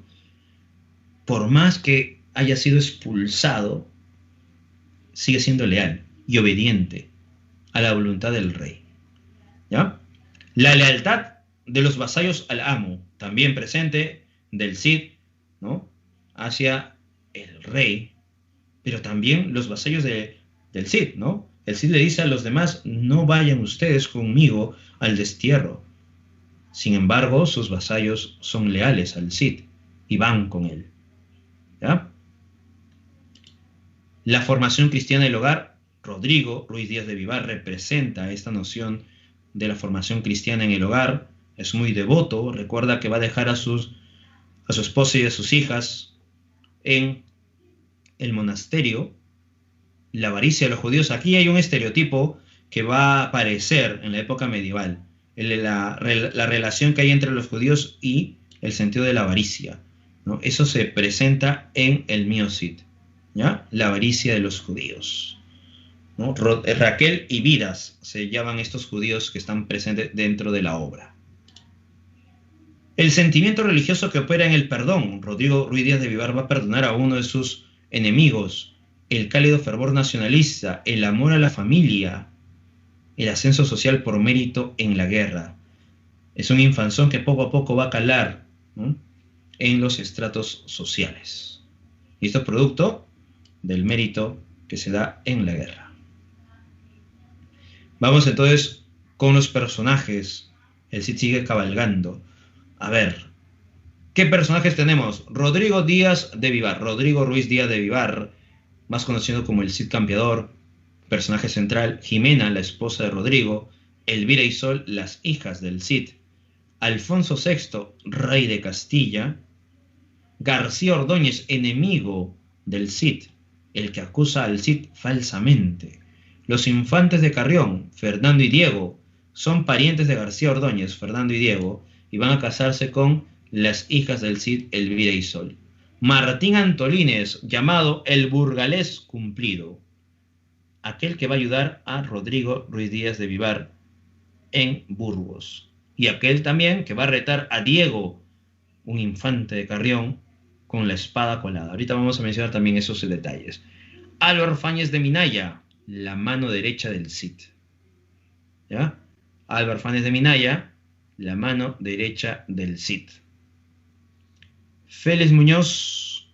Por más que haya sido expulsado, sigue siendo leal y obediente a la voluntad del rey, ¿ya? La lealtad de los vasallos al amo, también presente del Cid, ¿no? Hacia el rey, pero también los vasallos del Cid, ¿no? El Cid le dice a los demás, no vayan ustedes conmigo al destierro. Sin embargo, sus vasallos son leales al Cid y van con él, ¿ya? La formación cristiana del hogar. Rodrigo Ruiz Díaz de Vivar representa esta noción de la formación cristiana en el hogar. Es muy devoto, recuerda que va a dejar a su esposa y a sus hijas en el monasterio. La avaricia de los judíos. Aquí hay un estereotipo que va a aparecer en la época medieval. La relación que hay entre los judíos y el sentido de la avaricia, ¿no? Eso se presenta en el Mio Cid, ¿ya? La avaricia de los judíos, ¿no? Raquel y Vidas se llaman estos judíos que están presentes dentro de la obra. El sentimiento religioso que opera en el perdón. Rodrigo Ruiz Díaz de Vivar va a perdonar a uno de sus enemigos. El cálido fervor nacionalista, el amor a la familia, el ascenso social por mérito en la guerra. Es un infanzón que poco a poco va a calar, ¿no?, en los estratos sociales. Y esto es producto del mérito que se da en la guerra. Vamos entonces con los personajes. El Cid sigue cabalgando. A ver, ¿qué personajes tenemos? Rodrigo Díaz de Vivar, Rodrigo Ruiz Díaz de Vivar, más conocido como el Cid Campeador, personaje central. Jimena, la esposa de Rodrigo, Elvira y Sol, las hijas del Cid, Alfonso VI, rey de Castilla, García Ordóñez, enemigo del Cid, el que acusa al Cid falsamente. Los infantes de Carrión, Fernando y Diego, son parientes de García Ordóñez, Fernando y Diego, y van a casarse con las hijas del Cid, Elvira y Sol. Martín Antolínez, llamado el burgalés cumplido, aquel que va a ayudar a Rodrigo Ruiz Díaz de Vivar en Burgos. Y aquel también que va a retar a Diego, un infante de Carrión, con la espada colada. Ahorita vamos a mencionar también esos detalles. Álvaro Fáñez de Minaya, la mano derecha del Cid. ¿Ya? Álvaro Fáñez de Minaya, la mano derecha del Cid. Félix Muñoz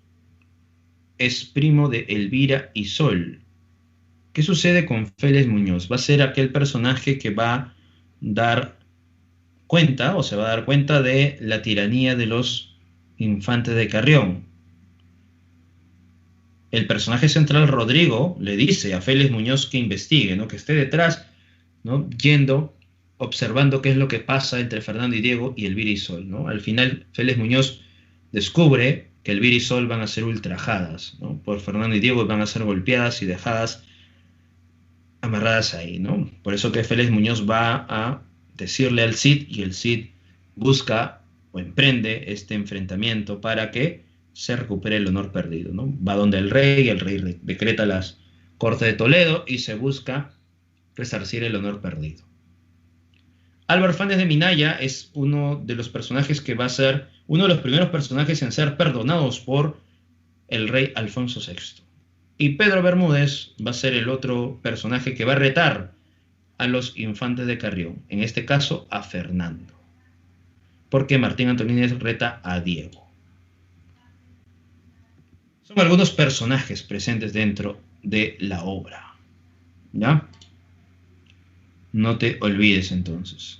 es primo de Elvira y Sol. ¿Qué sucede con Félix Muñoz? Va a ser aquel personaje que va a dar cuenta, o se va a dar cuenta de la tiranía de los infantes de Carrión. El personaje central, Rodrigo, le dice a Félix Muñoz que investigue, ¿no? Que esté detrás, ¿no? Yendo, observando qué es lo que pasa entre Fernando y Diego y Elvira y Sol, ¿no? Al final, Félix Muñoz descubre que Elvira y Sol van a ser ultrajadas, ¿no? Por Fernando y Diego, van a ser golpeadas y dejadas amarradas ahí, ¿no? Por eso que Félix Muñoz va a decirle al Cid, y el Cid busca o emprende este enfrentamiento para que se recupere el honor perdido, ¿no? Va donde el rey decreta las Cortes de Toledo y se busca resarcir el honor perdido. Álvaro Fáñez de Minaya es uno de los personajes que va a ser uno de los primeros personajes en ser perdonados por el rey Alfonso VI. Y Pedro Bermúdez va a ser el otro personaje que va a retar a los infantes de Carrión, en este caso a Fernando, porque Martín Antolínez reta a Diego. Son algunos personajes presentes dentro de la obra, ¿ya? No te olvides entonces.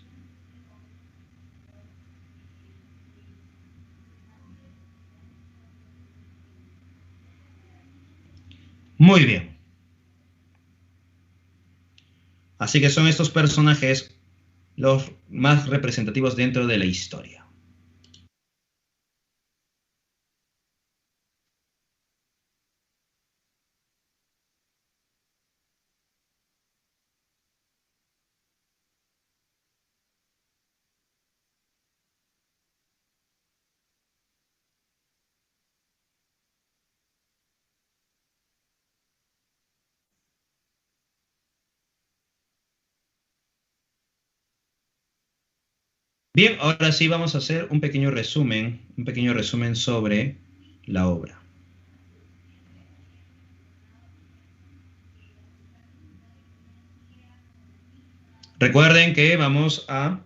Muy bien. Así que son estos personajes los más representativos dentro de la historia. Bien, ahora sí vamos a hacer un pequeño resumen sobre la obra. Recuerden que vamos a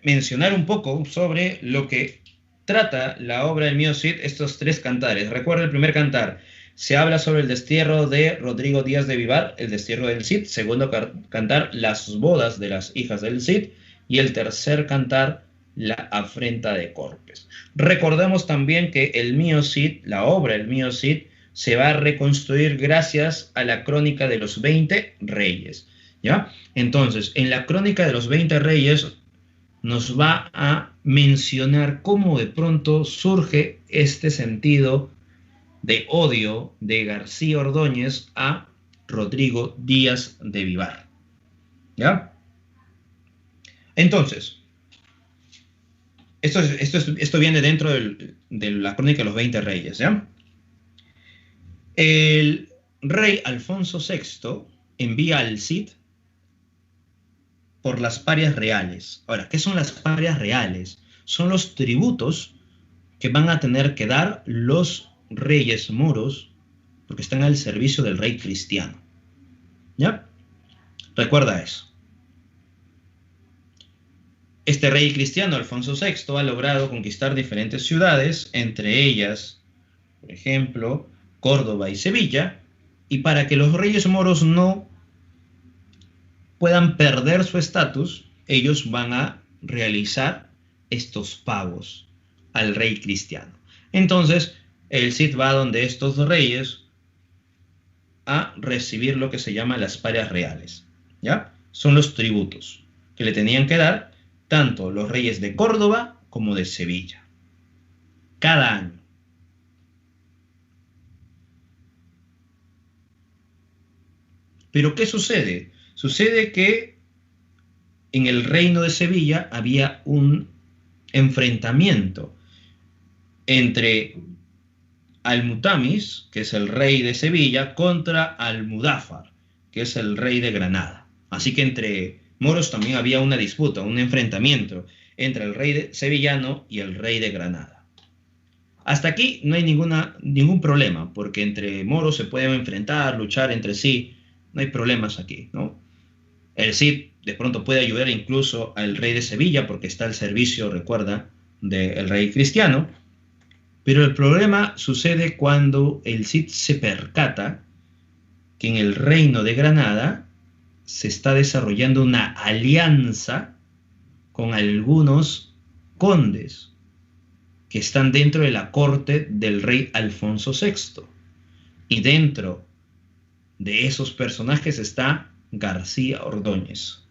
mencionar un poco sobre lo que trata la obra del Mío Cid, estos tres cantares. Recuerden el primer cantar. Se habla sobre el destierro de Rodrigo Díaz de Vivar, el destierro del Cid. Segundo cantar, las bodas de las hijas del Cid. Y el tercer cantar, la afrenta de Corpes. Recordemos también que el Mío Cid, la obra El Mío Cid, se va a reconstruir gracias a la crónica de los 20 reyes, ¿ya? Entonces, en la crónica de los 20 reyes nos va a mencionar cómo de pronto surge este sentido de odio de García Ordóñez a Rodrigo Díaz de Vivar, ¿ya? Entonces, esto viene dentro de la crónica de los 20 reyes, ¿ya? El rey Alfonso VI envía al Cid por las parias reales. Ahora, ¿qué son las parias reales? Son los tributos que van a tener que dar los reyes moros porque están al servicio del rey cristiano, ¿ya? Recuerda eso. Este rey cristiano, Alfonso VI, ha logrado conquistar diferentes ciudades, entre ellas, por ejemplo, Córdoba y Sevilla, y para que los reyes moros no puedan perder su estatus, ellos van a realizar estos pagos al rey cristiano. Entonces, el Cid va donde estos reyes a recibir lo que se llama las parias reales, ¿ya? Son los tributos. que le tenían que dar tanto los reyes de Córdoba como de Sevilla, cada año. Pero ¿qué sucede? Sucede que en el reino de Sevilla había un enfrentamiento entre Al-Mutamis, que es el rey de Sevilla, contra Al-Mudáfar, que es el rey de Granada. Así que entre moros también había una disputa, un enfrentamiento entre el rey sevillano y el rey de Granada. Hasta aquí no hay ningún problema, porque entre moros se pueden enfrentar, luchar entre sí, no hay problemas aquí, ¿no? El Cid de pronto puede ayudar incluso al rey de Sevilla, porque está al servicio, recuerda, del rey cristiano. Pero el problema sucede cuando el Cid se percata que en el reino de Granada se está desarrollando una alianza con algunos condes que están dentro de la corte del rey Alfonso VI. Y dentro de esos personajes está García Ordóñez.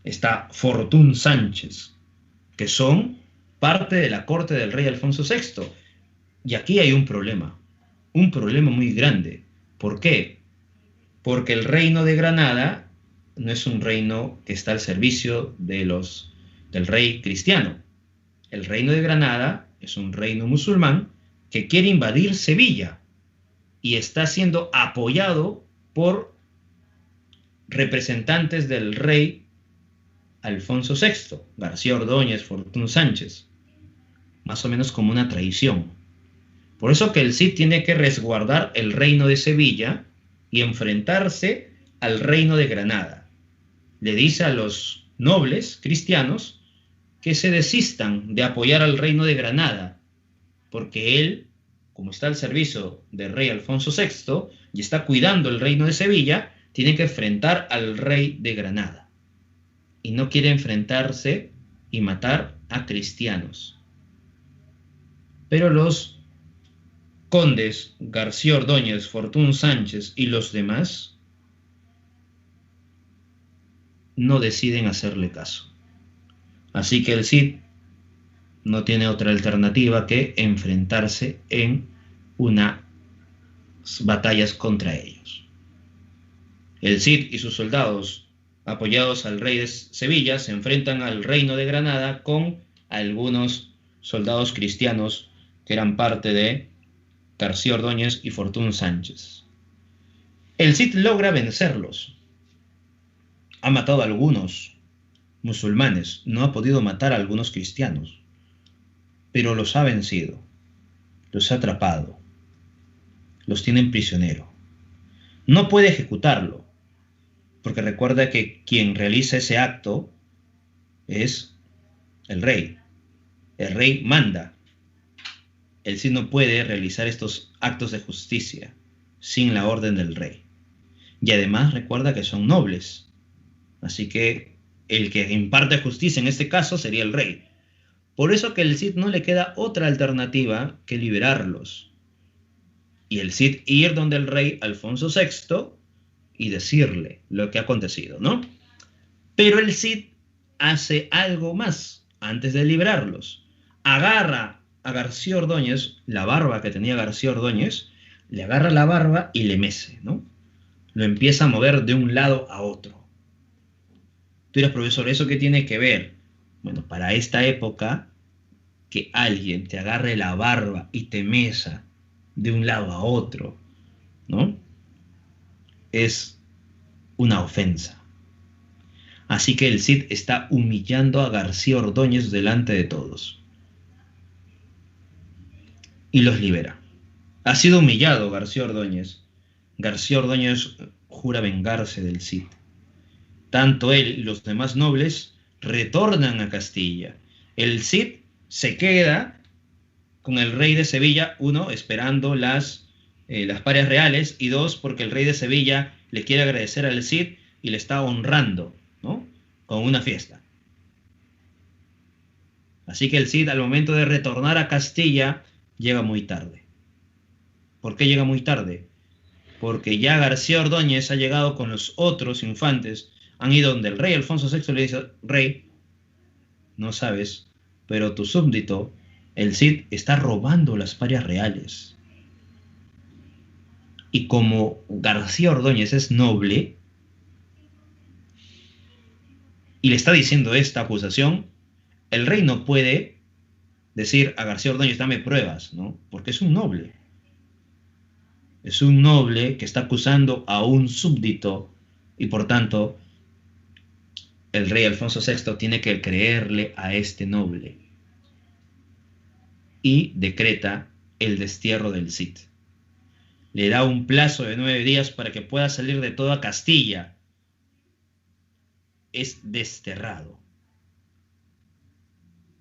Está Fortún Sánchez, que son parte de la corte del rey Alfonso VI. Y aquí hay un problema muy grande. ¿Por qué? Porque el reino de Granada no es un reino que está al servicio del rey cristiano. El reino de Granada es un reino musulmán que quiere invadir Sevilla y está siendo apoyado por representantes del rey Alfonso VI, García Ordóñez, Fortún Sánchez, más o menos como una traición. Por eso que el Cid tiene que resguardar el reino de Sevilla y enfrentarse al reino de Granada. Le dice a los nobles cristianos que se desistan de apoyar al reino de Granada, porque él, como está al servicio del rey Alfonso VI y está cuidando el reino de Sevilla, tiene que enfrentar al rey de Granada. Y no quiere enfrentarse y matar a cristianos. Pero los condes García Ordóñez, Fortún Sánchez y los demás no deciden hacerle caso. Así que el Cid no tiene otra alternativa que enfrentarse en unas batallas contra ellos. El Cid y sus soldados, apoyados al rey de Sevilla, se enfrentan al reino de Granada con algunos soldados cristianos que eran parte de García Ordóñez y Fortún Sánchez. El Cid logra vencerlos. Ha matado a algunos musulmanes, no ha podido matar a algunos cristianos, pero los ha vencido, los ha atrapado, los tiene prisionero. No puede ejecutarlo, porque recuerda que quien realiza ese acto es el rey. El rey manda. El Cid no puede realizar estos actos de justicia sin la orden del rey. Y además recuerda que son nobles. Así que el que imparte justicia en este caso sería el rey. Por eso que el Cid no le queda otra alternativa que liberarlos. Y el Cid ir donde el rey Alfonso VI y decirle lo que ha acontecido, ¿no? Pero el Cid hace algo más antes de liberarlos. Agarra a García Ordóñez, la barba que tenía García Ordóñez, le agarra la barba y le mece, ¿no? Lo empieza a mover de un lado a otro. Tú dirás, profesor, ¿eso qué tiene que ver? Bueno, para esta época, que alguien te agarre la barba y te mesa de un lado a otro, ¿no? Es una ofensa. Así que el Cid está humillando a García Ordóñez delante de todos. Y los libera. Ha sido humillado García Ordóñez. García Ordóñez jura vengarse del Cid. Tanto él y los demás nobles retornan a Castilla. El Cid se queda con el rey de Sevilla, uno, esperando las parias reales, y dos, porque el rey de Sevilla le quiere agradecer al Cid y le está honrando, ¿no? Con una fiesta. Así que el Cid, al momento de retornar a Castilla, llega muy tarde. ¿Por qué llega muy tarde? Porque ya García Ordóñez ha llegado con los otros infantes Han ido donde el rey Alfonso VI le dice: rey, no sabes, pero tu súbdito, el Cid, está robando las parias reales. Y como García Ordóñez es noble y le está diciendo esta acusación, el rey no puede decir a García Ordóñez: dame pruebas, ¿no? Porque es un noble. Es un noble que está acusando a un súbdito y por tanto el rey Alfonso VI tiene que creerle a este noble y decreta el destierro del Cid. Le da un plazo de 9 días para que pueda salir de toda Castilla. Es desterrado.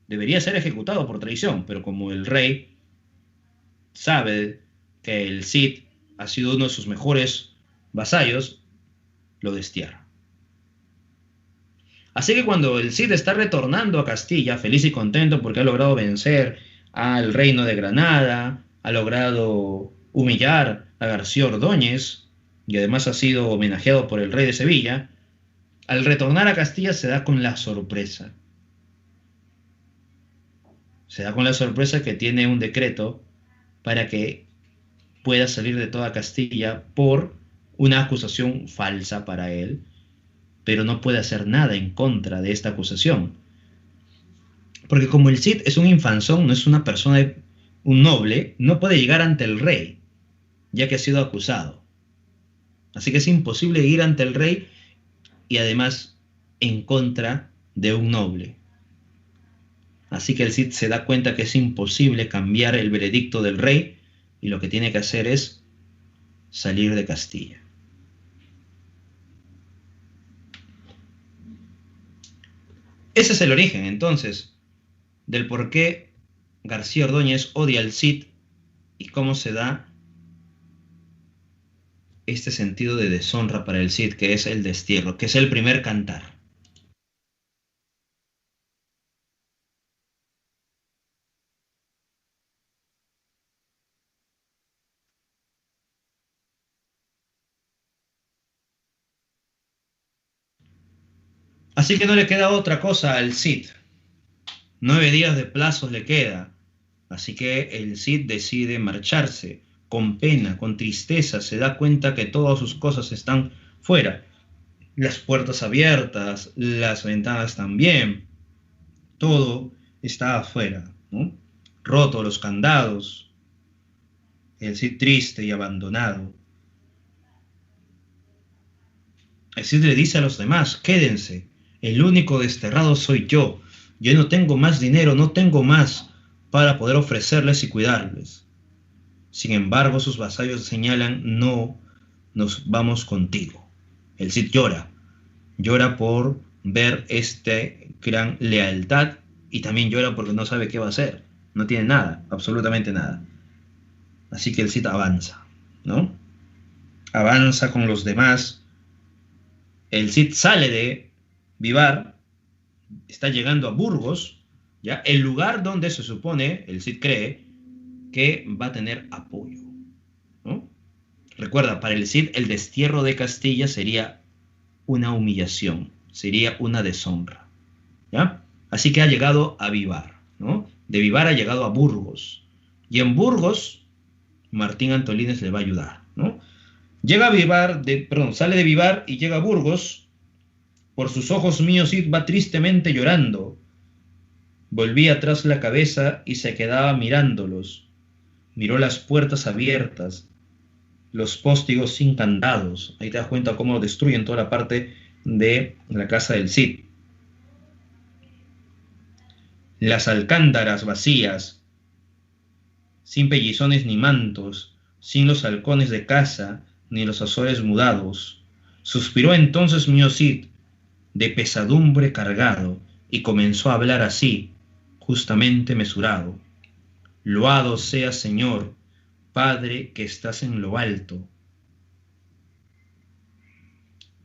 Debería ser ejecutado por traición, pero como el rey sabe que el Cid ha sido uno de sus mejores vasallos, lo destierra. Así que cuando el Cid está retornando a Castilla, feliz y contento porque ha logrado vencer al reino de Granada, ha logrado humillar a García Ordóñez y además ha sido homenajeado por el rey de Sevilla, al retornar a Castilla se da con la sorpresa. Se da con la sorpresa que tiene un decreto para que pueda salir de toda Castilla por una acusación falsa para él, pero no puede hacer nada en contra de esta acusación. Porque como el Cid es un infanzón, no es una persona, un noble, no puede llegar ante el rey, ya que ha sido acusado. Así que es imposible ir ante el rey y además en contra de un noble. Así que el Cid se da cuenta que es imposible cambiar el veredicto del rey y lo que tiene que hacer es salir de Castilla. Ese es el origen, entonces, del por qué García Ordóñez odia al Cid y cómo se da este sentido de deshonra para el Cid, que es el destierro, que es el primer cantar. Así que no le queda otra cosa al Cid. 9 días de plazo le queda. Así que el Cid decide marcharse. Con pena, con tristeza, se da cuenta que todas sus cosas están fuera. Las puertas abiertas, las ventanas también. Todo está afuera, ¿no? Roto los candados. El Cid triste y abandonado. El Cid le dice a los demás: quédense. El único desterrado soy yo. Yo no tengo más dinero, no tengo más para poder ofrecerles y cuidarles. Sin embargo, sus vasallos señalan: no nos vamos contigo. El Cid llora. Llora por ver esta gran lealtad y también llora porque no sabe qué va a hacer. No tiene nada, absolutamente nada. Así que el Cid avanza, ¿no? Avanza con los demás. El Cid sale de Vivar, está llegando a Burgos, ¿ya? El lugar donde se supone, el Cid cree, que va a tener apoyo, ¿no? Recuerda, para el Cid el destierro de Castilla sería una humillación, sería una deshonra, ¿ya? Así que ha llegado a Vivar, ¿no? De Vivar ha llegado a Burgos, y en Burgos Martín Antolínez le va a ayudar, ¿no? Llega a Vivar, sale de Vivar y llega a Burgos. Por sus ojos míos Cid va tristemente llorando. Volvía atrás la cabeza y se quedaba mirándolos. Miró las puertas abiertas, los póstigos sin candados. Ahí te das cuenta cómo destruyen toda la parte de la casa del Cid. Las alcándaras vacías, sin pellizones ni mantos, sin los halcones de casa, ni los azores mudados. Suspiró entonces mío Cid, de pesadumbre cargado, y comenzó a hablar así, justamente mesurado: loado seas, Señor, Padre que estás en lo alto.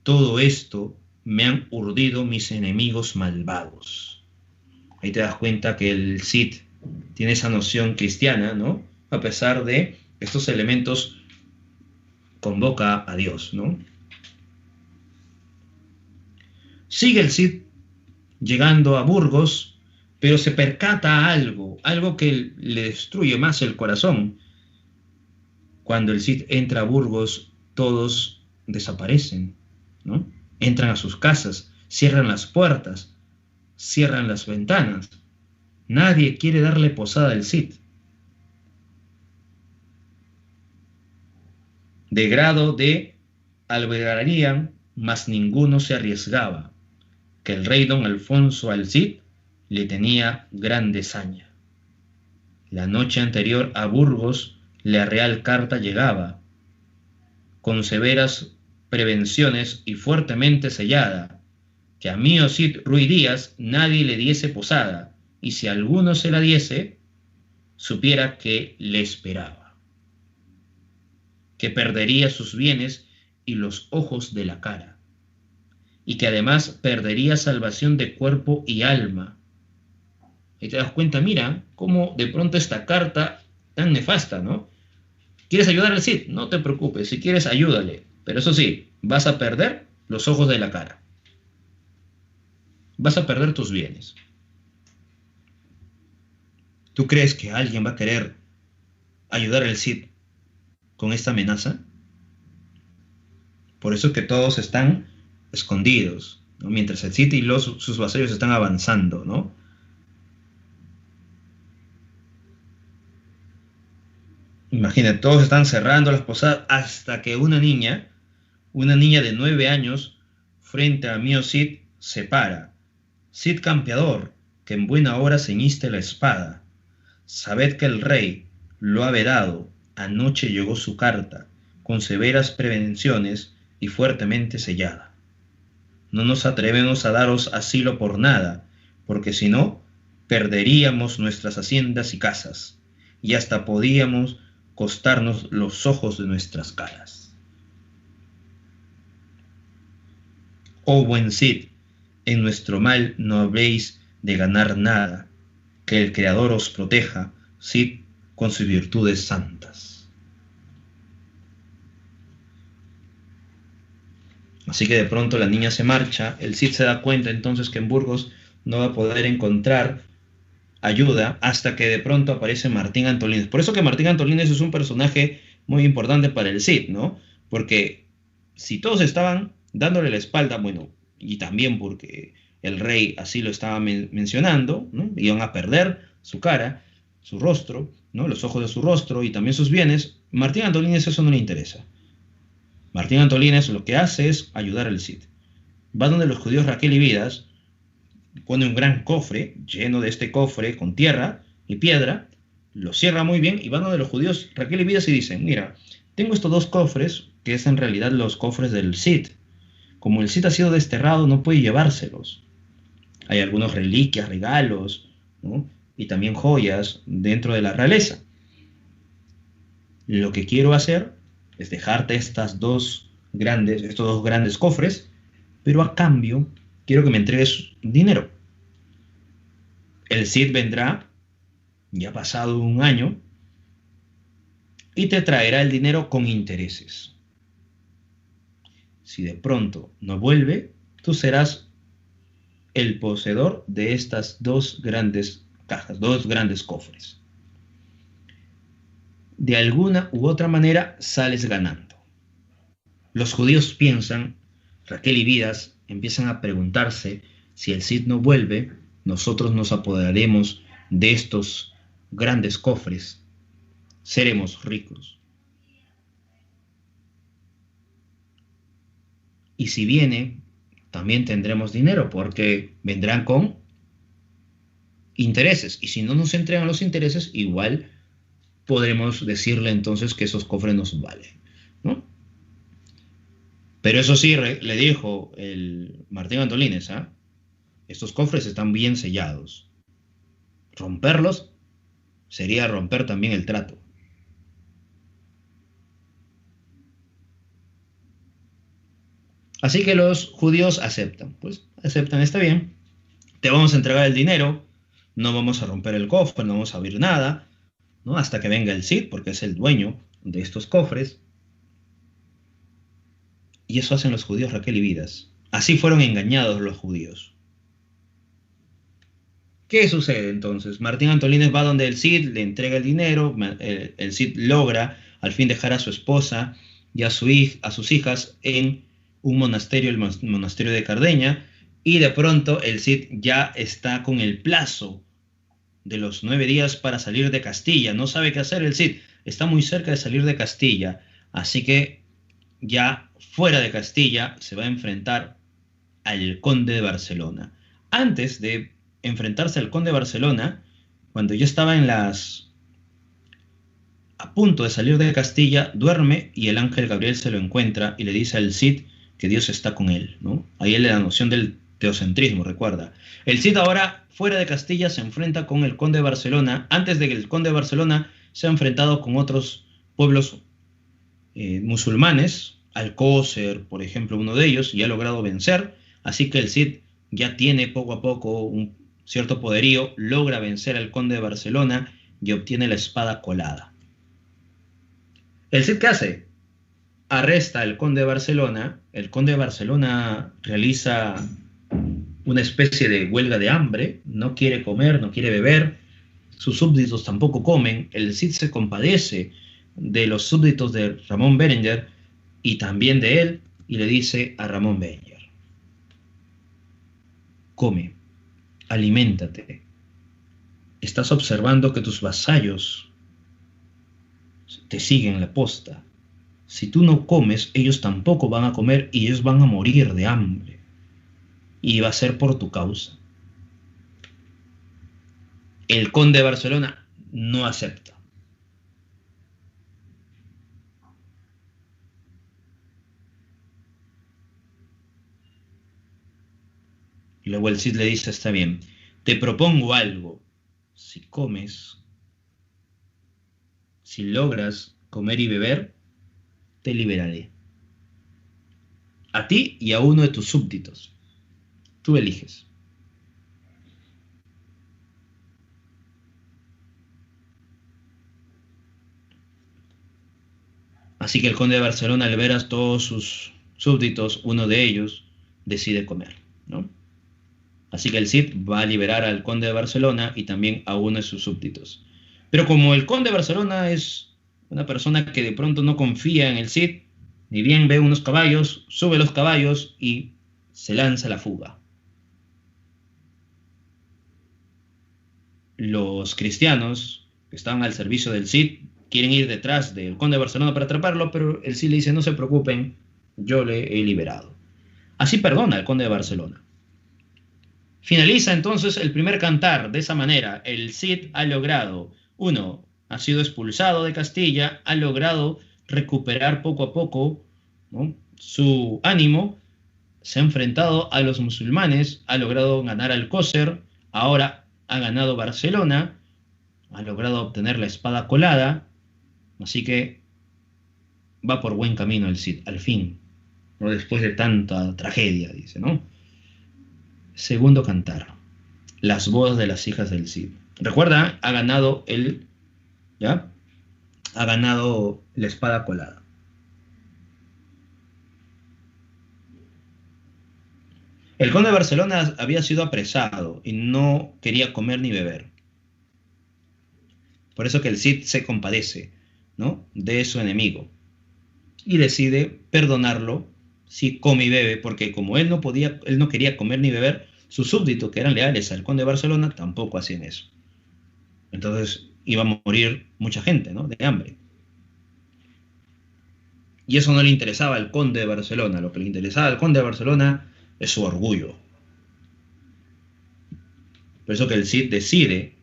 Todo esto me han urdido mis enemigos malvados. Ahí te das cuenta que el Cid tiene esa noción cristiana, ¿no? A pesar de estos elementos, convoca a Dios, ¿no? Sigue el Cid llegando a Burgos, pero se percata algo que le destruye más el corazón. Cuando el Cid entra a Burgos, todos desaparecen, ¿no? Entran a sus casas, cierran las puertas, cierran las ventanas. Nadie quiere darle posada al Cid. De grado de albergarían, mas ninguno se arriesgaba, que el rey don Alfonso al Cid le tenía grande saña. La noche anterior a Burgos la real carta llegaba, con severas prevenciones y fuertemente sellada, que a mío Cid Ruy Díaz nadie le diese posada, y si alguno se la diese, supiera que le esperaba, que perdería sus bienes y los ojos de la cara, y que además perdería salvación de cuerpo y alma. Y te das cuenta, mira, cómo de pronto esta carta tan nefasta, ¿no? ¿Quieres ayudar al Cid? No te preocupes, si quieres ayúdale, pero eso sí, vas a perder los ojos de la cara. Vas a perder tus bienes. ¿Tú crees que alguien va a querer ayudar al Cid con esta amenaza? Por eso es que todos están escondidos, ¿no? Mientras el Cid y sus vasallos están avanzando, ¿no? Imagínate, todos están cerrando las posadas hasta que una niña de 9 años, frente a mío Cid, se para. Cid campeador, que en buena hora ceñiste la espada. Sabed que el rey lo ha vedado, anoche llegó su carta, con severas prevenciones y fuertemente sellada. No nos atrevemos a daros asilo por nada, porque si no, perderíamos nuestras haciendas y casas, y hasta podíamos costarnos los ojos de nuestras caras. Oh buen Cid, en nuestro mal no habréis de ganar nada, que el Creador os proteja, Cid, con sus virtudes santas. Así que de pronto la niña se marcha, el Cid se da cuenta entonces que en Burgos no va a poder encontrar ayuda hasta que de pronto aparece Martín Antolínez. Por eso que Martín Antolínez es un personaje muy importante para el Cid, ¿no? Porque si todos estaban dándole la espalda, bueno, y también porque el rey así lo estaba mencionando, ¿no? Iban a perder su cara, su rostro, ¿no? Los ojos de su rostro y también sus bienes. Martín Antolínez eso no le interesa. Martín Antolínez lo que hace es ayudar al Cid. Va donde los judíos Raquel y Vidas, pone un gran cofre, lleno de este cofre con tierra y piedra, lo cierra muy bien y van donde los judíos Raquel y Vidas y dicen, mira, tengo estos 2 cofres, que es en realidad los cofres del Cid. Como el Cid ha sido desterrado, no puede llevárselos. Hay algunas reliquias, regalos, ¿no? Y también joyas dentro de la realeza. Lo que quiero hacer es dejarte estos 2 grandes cofres, pero a cambio quiero que me entregues dinero. El Cid vendrá, ya pasado un año, y te traerá el dinero con intereses. Si de pronto no vuelve, tú serás el poseedor de estas 2 grandes cajas, 2 grandes cofres. De alguna u otra manera sales ganando. Los judíos piensan, Raquel y Vidas empiezan a preguntarse, si el Cid no vuelve, nosotros nos apoderaremos de estos grandes cofres, seremos ricos. Y si viene, también tendremos dinero, porque vendrán con intereses. Y si no nos entregan los intereses, igual podremos decirle entonces que esos cofres nos valen, ¿no? Pero eso sí, le dijo el Martín Antolínez, ¿ah? Estos cofres están bien sellados. Romperlos sería romper también el trato. Así que los judíos aceptan. Pues aceptan, está bien. Te vamos a entregar el dinero. No vamos a romper el cofre, no vamos a abrir nada, ¿no? Hasta que venga el Cid, porque es el dueño de estos cofres. Y eso hacen los judíos Raquel y Vidas. Así fueron engañados los judíos. ¿Qué sucede entonces? Martín Antolínez va donde el Cid, le entrega el dinero, el Cid logra al fin dejar a su esposa y a sus hijas en un monasterio, el monasterio de Cardeña, y de pronto el Cid ya está con el plazo de los 9 días para salir de Castilla. No sabe qué hacer el Cid, está muy cerca de salir de Castilla, así que ya fuera de Castilla se va a enfrentar al conde de Barcelona. Antes de enfrentarse al conde de Barcelona, cuando yo estaba a punto de salir de Castilla, duerme y el ángel Gabriel se lo encuentra y le dice al Cid que Dios está con él, ¿no? Ahí es la noción del teocentrismo, recuerda. El Cid ahora, fuera de Castilla, se enfrenta con el conde de Barcelona. Antes de que el conde de Barcelona se ha enfrentado con otros pueblos musulmanes, Alcócer, por ejemplo, uno de ellos, y ha logrado vencer. Así que el Cid ya tiene poco a poco un cierto poderío, logra vencer al conde de Barcelona y obtiene la espada colada. ¿El Cid qué hace? Arresta al conde de Barcelona. El conde de Barcelona realiza una especie de huelga de hambre, no quiere comer, no quiere beber, sus súbditos tampoco comen. El Cid se compadece de los súbditos de Ramón Berenguer y también de él, y le dice a Ramón Berenguer: come, aliméntate. Estás observando que tus vasallos te siguen la posta. Si tú no comes, ellos tampoco van a comer y ellos van a morir de hambre. Y va a ser por tu causa. El conde de Barcelona no acepta. Y luego el Cid le dice: está bien, te propongo algo. Si comes, si logras comer y beber, te liberaré. A ti y a uno de tus súbditos. Tú eliges. Así que el conde de Barcelona, al ver a todos sus súbditos, uno de ellos decide comer, ¿no? Así que el Cid va a liberar al conde de Barcelona y también a uno de sus súbditos. Pero como el conde de Barcelona es una persona que de pronto no confía en el Cid, ni bien ve unos caballos, sube los caballos y se lanza a la fuga. Los cristianos que estaban al servicio del Cid quieren ir detrás del conde de Barcelona para atraparlo, pero el Cid le dice: no se preocupen, yo le he liberado. Así perdona al conde de Barcelona. Finaliza entonces el primer cantar de esa manera. El Cid ha logrado, uno, ha sido expulsado de Castilla, ha logrado recuperar poco a poco, ¿no?, su ánimo, se ha enfrentado a los musulmanes, ha logrado ganar Alcócer, ahora ha ganado Barcelona, ha logrado obtener la espada colada, así que va por buen camino el Cid, al fin, ¿no?, después de tanta tragedia, dice, ¿no? Segundo cantar, las bodas de las hijas del Cid. Recuerda, ha ganado ¿ya? Ha ganado la espada colada. El conde de Barcelona había sido apresado y no quería comer ni beber. Por eso que el Cid se compadece, ¿no?, de su enemigo y decide perdonarlo si come y bebe, porque como él no quería comer ni beber, sus súbditos, que eran leales al conde de Barcelona, tampoco hacían eso. Entonces iba a morir mucha gente, ¿no?, de hambre. Y eso no le interesaba al conde de Barcelona. Lo que le interesaba al conde de Barcelona es su orgullo. Por eso que el Cid decide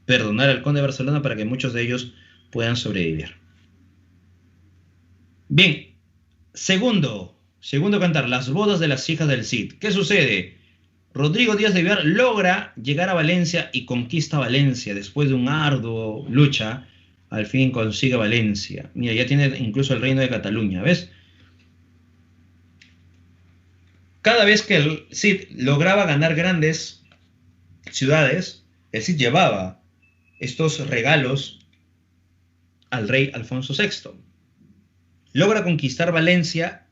perdonar al conde de Barcelona para que muchos de ellos puedan sobrevivir. Bien, segundo cantar, las bodas de las hijas del Cid. ¿Qué sucede? Rodrigo Díaz de Vivar logra llegar a Valencia y conquista Valencia. Después de una ardua lucha, al fin consigue Valencia. Mira, ya tiene incluso el reino de Cataluña, ¿ves? Cada vez que el Cid lograba ganar grandes ciudades, el Cid llevaba estos regalos al rey Alfonso VI. Logra conquistar Valencia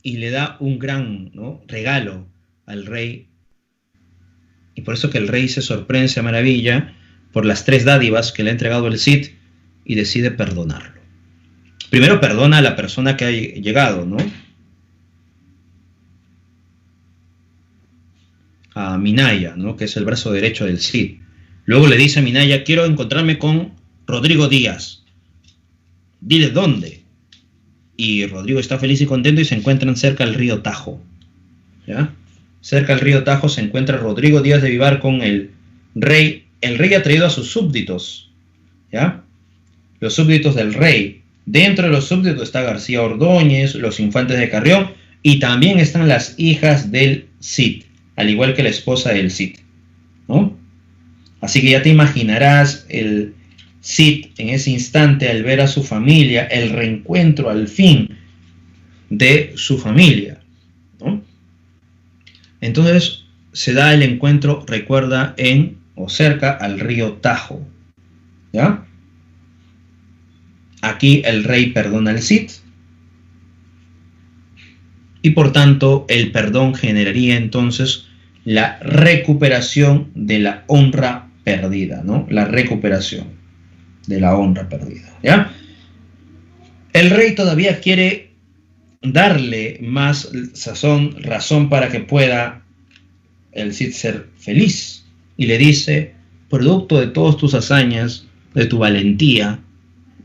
y le da un gran, ¿no?, regalo al rey. Y por eso que el rey se sorprende, se maravilla por las 3 dádivas que le ha entregado el Cid y decide perdonarlo. Primero perdona a la persona que ha llegado, ¿no?, a Minaya, ¿no?, que es el brazo derecho del Cid. Luego le dice a Minaya: quiero encontrarme con Rodrigo Díaz. Dile dónde. Y Rodrigo está feliz y contento y se encuentran cerca del río Tajo. ¿Ya? Cerca del río Tajo se encuentra Rodrigo Díaz de Vivar con el rey. El rey ha traído a sus súbditos, ¿ya? Los súbditos del rey. Dentro de los súbditos está García Ordóñez, los infantes de Carrión, y también están las hijas del Cid, al igual que la esposa del Cid, ¿no? Así que ya te imaginarás el Cid en ese instante al ver a su familia, el reencuentro al fin de su familia, ¿no? Entonces se da el encuentro, recuerda, en o cerca al río Tajo, ¿ya? Aquí el rey perdona al Cid y por tanto el perdón generaría entonces la recuperación de la honra perdida, ¿no? La recuperación de la honra perdida, ¿ya? El rey todavía quiere darle más sazón, razón para que pueda el Cid ser feliz, y le dice: producto de todas tus hazañas, de tu valentía,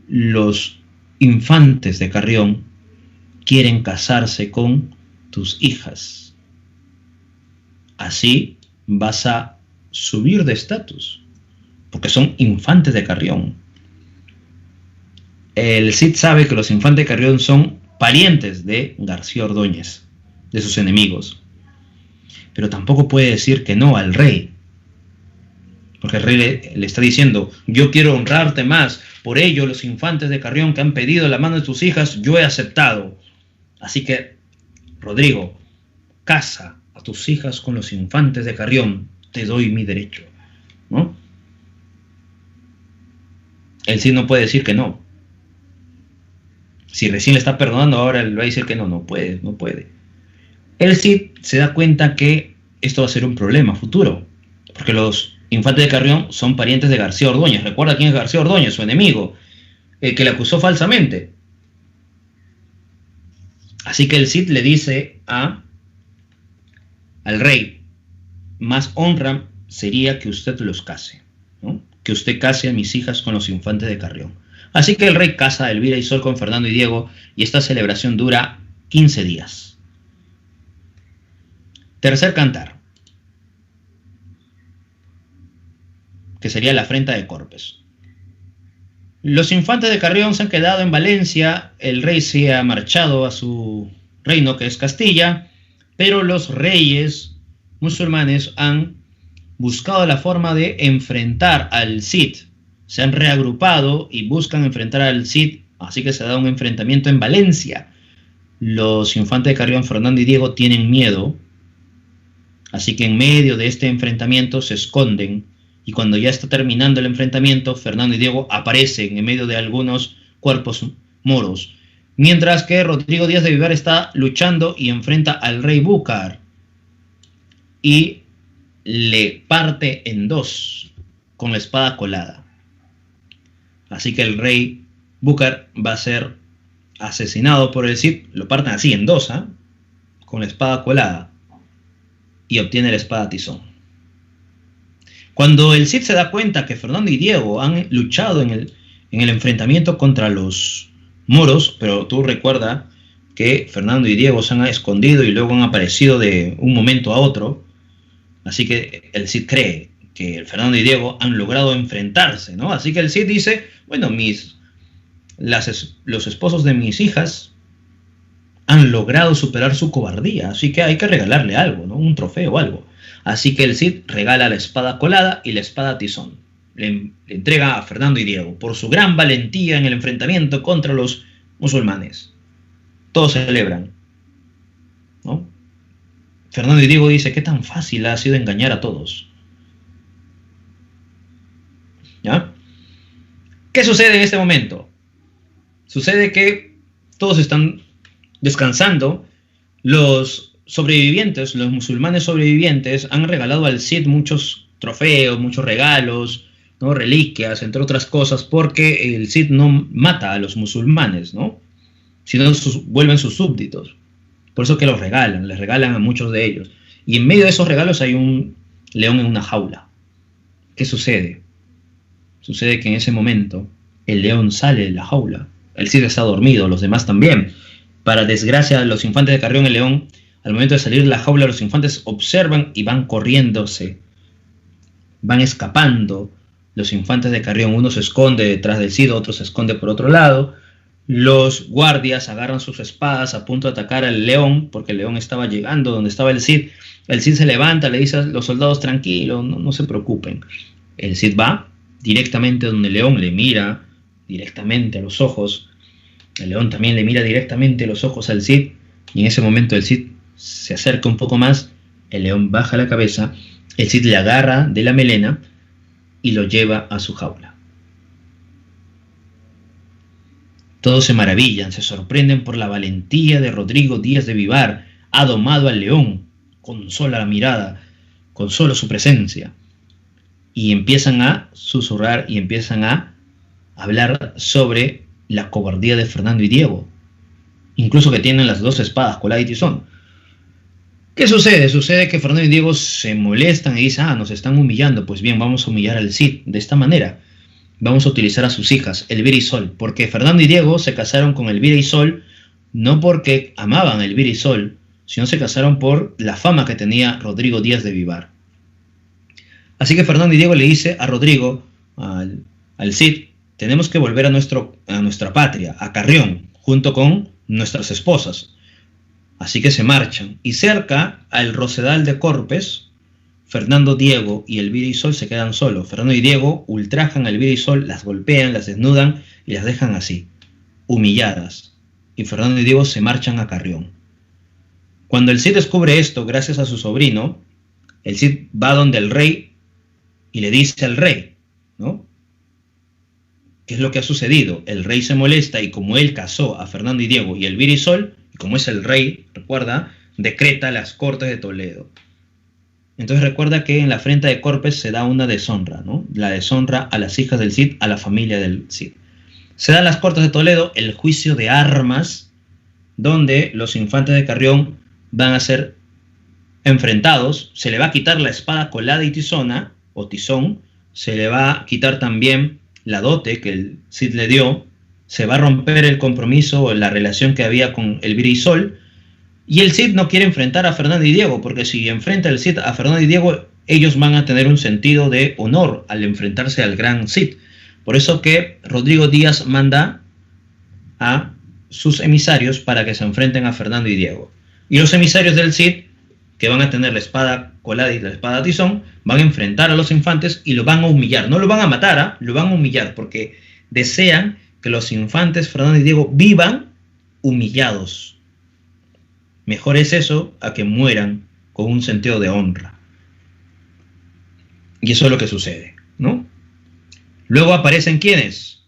los infantes de Carrión quieren casarse con tus hijas. Así vas a subir de estatus, porque son infantes de Carrión. El Cid sabe que los infantes de Carrión son parientes de García Ordóñez, de sus enemigos, pero tampoco puede decir que no al rey, porque el rey le está diciendo: yo quiero honrarte más, por ello los infantes de Carrión que han pedido la mano de tus hijas, yo he aceptado. Así que, Rodrigo, casa a tus hijas con los infantes de Carrión, te doy mi derecho, ¿no? El Cid no puede decir que no. Si recién le está perdonando, ahora le va a decir que no, no puede, no puede. El Cid se da cuenta que esto va a ser un problema futuro, porque los infantes de Carrión son parientes de García Ordóñez. ¿Recuerda quién es García Ordóñez? Su enemigo, el que le acusó falsamente. Así que el Cid le dice al rey: más honra sería que usted los case, ¿no?, que usted case a mis hijas con los infantes de Carrión. Así que el rey casa a Elvira y Sol con Fernando y Diego, y esta celebración dura 15 días. Tercer cantar, que sería la afrenta de Corpes. Los infantes de Carrión se han quedado en Valencia, el rey se ha marchado a su reino, que es Castilla, pero los reyes musulmanes han buscado la forma de enfrentar al Cid. Se han reagrupado y buscan enfrentar al Cid, así que se da un enfrentamiento en Valencia. Los infantes de Carrión, Fernando y Diego, tienen miedo, así que en medio de este enfrentamiento se esconden, y cuando ya está terminando el enfrentamiento, Fernando y Diego aparecen en medio de algunos cuerpos moros, mientras que Rodrigo Díaz de Vivar está luchando y enfrenta al rey Búcar y le parte en dos con la espada colada. Así que el rey Búcar va a ser asesinado por el Cid, lo parten así en dos, con la espada colada, y obtiene la espada tizón. Cuando el Cid se da cuenta que Fernando y Diego han luchado en el enfrentamiento contra los moros, pero tú recuerda que Fernando y Diego se han escondido y luego han aparecido de un momento a otro, así que el Cid cree que Fernando y Diego han logrado enfrentarse, ¿no? Así que el Cid dice: bueno, los esposos de mis hijas han logrado superar su cobardía, así que hay que regalarle algo, ¿no?, un trofeo o algo. Así que el Cid regala la espada colada y la espada tizón. Le entrega a Fernando y Diego por su gran valentía en el enfrentamiento contra los musulmanes. Todos celebran, ¿no? Fernando y Diego dice: qué tan fácil ha sido engañar a todos. ¿Ya? ¿Qué sucede en este momento? Sucede que todos están descansando Los sobrevivientes, los musulmanes sobrevivientes, han regalado al Cid muchos trofeos, muchos regalos, ¿no? Reliquias, entre otras cosas, porque el Cid no mata a los musulmanes, ¿no? Sino vuelven sus súbditos. Por eso que los regalan, les regalan a muchos de ellos. Y en medio de esos regalos hay un león en una jaula. ¿Qué sucede? Sucede que en ese momento el león sale de la jaula. El Cid está dormido, los demás también. Para desgracia de los infantes de Carrión, el león, al momento de salir de la jaula, los infantes observan y van corriéndose. Van escapando. Los infantes de Carrión, uno se esconde detrás del Cid, otro se esconde por otro lado. Los guardias agarran sus espadas a punto de atacar al león, porque el león estaba llegando donde estaba el Cid. El Cid se levanta, le dice a los soldados, tranquilos, no se preocupen. El Cid va directamente donde el león, le mira directamente a los ojos. El león también le mira directamente a los ojos al Cid, y en ese momento el Cid se acerca un poco más, el león baja la cabeza, el Cid le agarra de la melena y lo lleva a su jaula. Todos se maravillan, se sorprenden por la valentía de Rodrigo Díaz de Vivar. Ha domado al león con sola la mirada, con solo su presencia. Y empiezan a susurrar y empiezan a hablar sobre la cobardía de Fernando y Diego. Incluso que tienen las dos espadas, colada y tizón. ¿Qué sucede? Sucede que Fernando y Diego se molestan y dicen, nos están humillando. Pues bien, vamos a humillar al Cid de esta manera. Vamos a utilizar a sus hijas, Elvira y Sol, porque Fernando y Diego se casaron con Elvira y Sol no porque amaban a Elvira y Sol, sino se casaron por la fama que tenía Rodrigo Díaz de Vivar. Así que Fernando y Diego le dice a Rodrigo, al Cid, tenemos que volver a nuestra patria, a Carrión, junto con nuestras esposas. Así que se marchan, y cerca al Rosedal de Corpes, Fernando, Diego y Elvira y Sol se quedan solos. Fernando y Diego ultrajan a Elvira y Sol, las golpean, las desnudan y las dejan así, humilladas. Y Fernando y Diego se marchan a Carrión. Cuando el Cid descubre esto, gracias a su sobrino, el Cid va donde el rey y le dice al rey, ¿no? ¿Qué es lo que ha sucedido? El rey se molesta y como él casó a Fernando y Diego y Elvira y Sol, y como es el rey, recuerda, decreta las Cortes de Toledo. Entonces recuerda que en la afrenta de Corpes se da una deshonra, ¿no? La deshonra a las hijas del Cid, a la familia del Cid. Se dan las Cortes de Toledo, el juicio de armas, donde los infantes de Carrión van a ser enfrentados. Se le va a quitar la espada colada y tizona, o tizón, se le va a quitar también la dote que el Cid le dio, se va a romper el compromiso o la relación que había con Elvira y Sol. Y el Cid no quiere enfrentar a Fernando y Diego, porque si enfrenta el Cid a Fernando y Diego, ellos van a tener un sentido de honor al enfrentarse al gran Cid. Por eso que Rodrigo Díaz manda a sus emisarios para que se enfrenten a Fernando y Diego. Y los emisarios del Cid, que van a tener la espada colada y la espada tizón, van a enfrentar a los infantes y lo van a humillar. No lo van a matar, lo van a humillar, porque desean que los infantes Fernando y Diego vivan humillados. Mejor es eso a que mueran con un sentido de honra. Y eso es lo que sucede, ¿no? Luego aparecen ¿quiénes?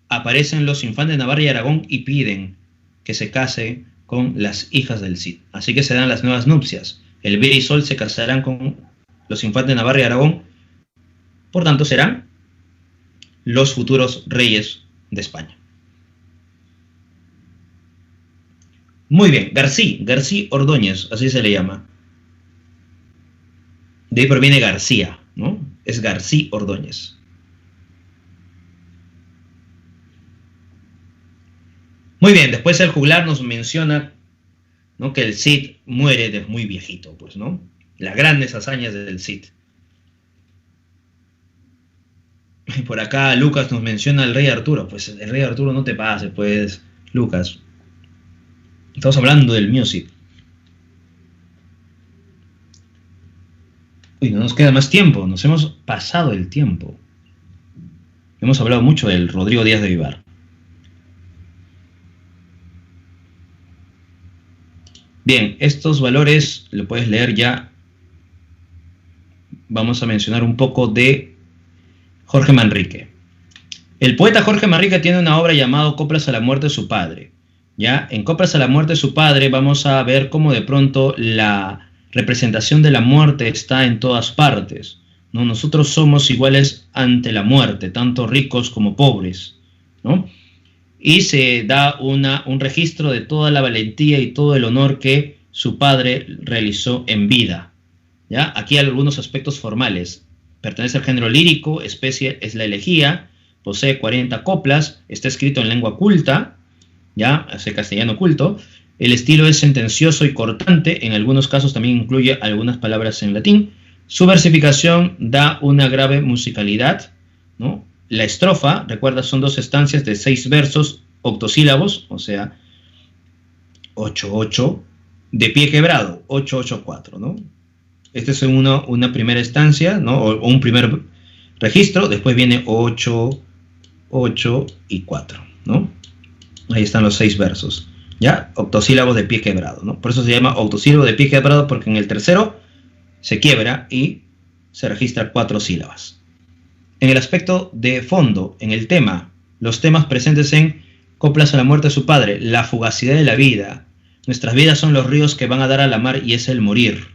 Aparecen los infantes de Navarra y Aragón y piden que se case con las hijas del Cid. Así que se dan las nuevas nupcias. Elvira y Sol se casarán con los infantes de Navarra y Aragón. Por tanto, serán los futuros reyes de España. Muy bien, García Ordóñez, así se le llama. De ahí proviene García, ¿no? Es García Ordóñez. Muy bien, después el juglar nos menciona, ¿no?, que el Cid muere de muy viejito, pues, ¿no? Las grandes hazañas del Cid. Y por acá Lucas nos menciona al rey Arturo. Pues el rey Arturo no te pase, pues, Lucas. Estamos hablando del mío Cid. Uy, no nos queda más tiempo. Nos hemos pasado el tiempo. Hemos hablado mucho del Rodrigo Díaz de Vivar. Bien, estos valores lo puedes leer ya. Vamos a mencionar un poco de Jorge Manrique. El poeta Jorge Manrique tiene una obra llamada Coplas a la muerte de su padre. ¿Ya? En Coplas a la muerte de su padre vamos a ver cómo de pronto la representación de la muerte está en todas partes, ¿no? Nosotros somos iguales ante la muerte, tanto ricos como pobres, ¿no? Y se da un registro de toda la valentía y todo el honor que su padre realizó en vida, ¿ya? Aquí hay algunos aspectos formales. Pertenece al género lírico, especie es la elegía, posee 40 coplas, está escrito en lengua culta, ¿ya? Ese castellano culto. El estilo es sentencioso y cortante, en algunos casos también incluye algunas palabras en latín. Su versificación da una grave musicalidad, ¿no? La estrofa, recuerda, son 2 estancias de 6 versos octosílabos, o sea, 8-8, de pie quebrado, 8-8-4, ¿no? Esta es una primera estancia, ¿no? O un primer registro, después viene 8, 8 y 4, ¿no? Ahí están los 6 versos, ¿ya? Octosílabos de pie quebrado, ¿no? Por eso se llama octosílabo de pie quebrado, porque en el tercero se quiebra y se registra 4 sílabas. En el aspecto de fondo, en el tema, los temas presentes en Coplas a la muerte de su padre, la fugacidad de la vida. Nuestras vidas son los ríos que van a dar a la mar y es el morir.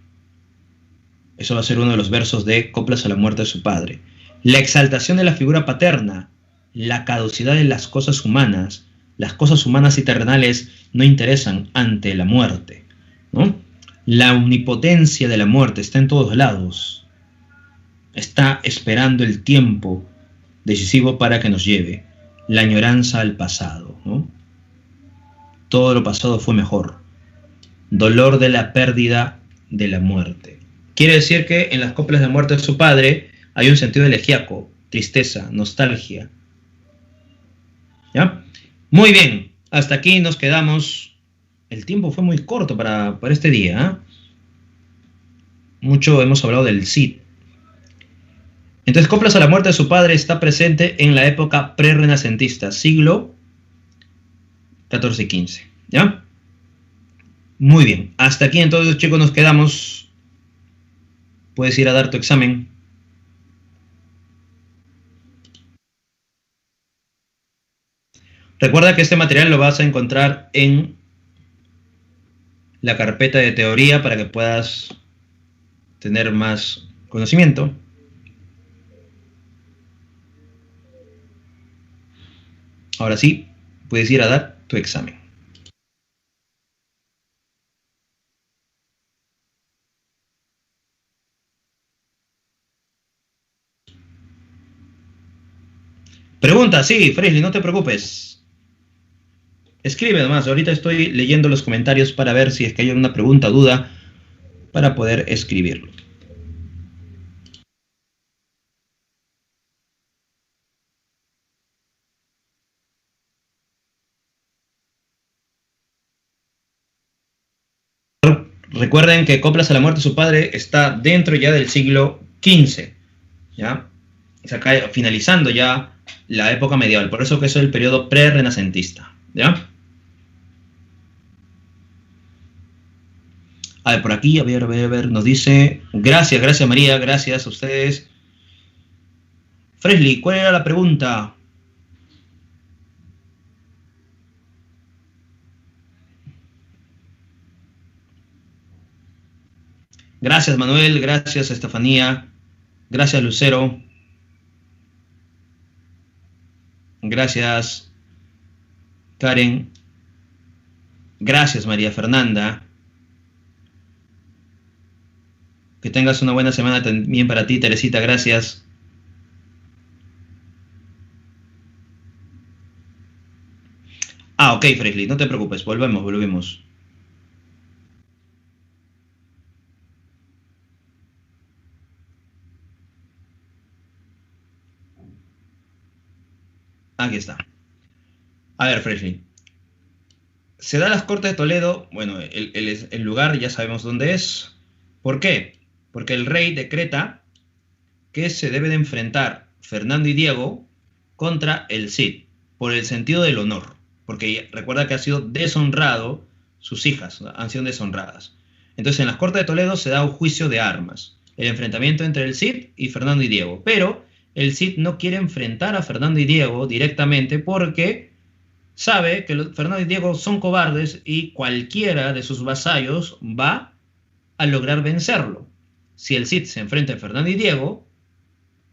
Eso va a ser uno de los versos de Coplas a la muerte de su padre. La exaltación de la figura paterna, la caducidad de las cosas humanas y terrenales no interesan ante la muerte, ¿no? La omnipotencia de la muerte está en todos lados. Está esperando el tiempo decisivo para que nos lleve. La añoranza al pasado, ¿no? Todo lo pasado fue mejor. Dolor de la pérdida de la muerte. Quiere decir que en las coplas de muerte de su padre hay un sentido elegíaco, tristeza, nostalgia. ¿Ya? Muy bien, hasta aquí nos quedamos. El tiempo fue muy corto para este día, ¿eh? Mucho hemos hablado del Cid. Entonces, Coplas a la muerte de su padre está presente en la época prerrenacentista, siglo XIV y XV, ¿ya? Muy bien, hasta aquí entonces, chicos, nos quedamos. Puedes ir a dar tu examen. Recuerda que este material lo vas a encontrar en la carpeta de teoría para que puedas tener más conocimiento. Ahora sí, puedes ir a dar tu examen. Pregunta, sí, Fresley, no te preocupes. Escribe nomás, ahorita estoy leyendo los comentarios para ver si es que hay alguna pregunta o duda para poder escribirlo. Recuerden que Coplas a la muerte de su padre está dentro ya del siglo XV, ¿ya? Se acá finalizando ya la época medieval, por eso que es el periodo prerrenacentista, ¿ya? A ver, por aquí, a ver, nos dice, gracias María, gracias a ustedes. Fresley, ¿cuál era la pregunta? Gracias Manuel, gracias Estefanía, gracias Lucero, gracias Karen, gracias María Fernanda. Que tengas una buena semana también para ti, Teresita, gracias. Ok, Fresley, no te preocupes, volvemos. Aquí está. A ver, Fresley. Se da las Cortes de Toledo, bueno, el lugar ya sabemos dónde es. ¿Por qué? Porque el rey decreta que se debe de enfrentar Fernando y Diego contra el Cid, por el sentido del honor, porque recuerda que ha sido deshonrado, sus hijas han sido deshonradas. Entonces en las Cortes de Toledo se da un juicio de armas, el enfrentamiento entre el Cid y Fernando y Diego, pero el Cid no quiere enfrentar a Fernando y Diego directamente porque sabe que Fernando y Diego son cobardes y cualquiera de sus vasallos va a lograr vencerlo. Si el Cid se enfrenta a Fernando y Diego,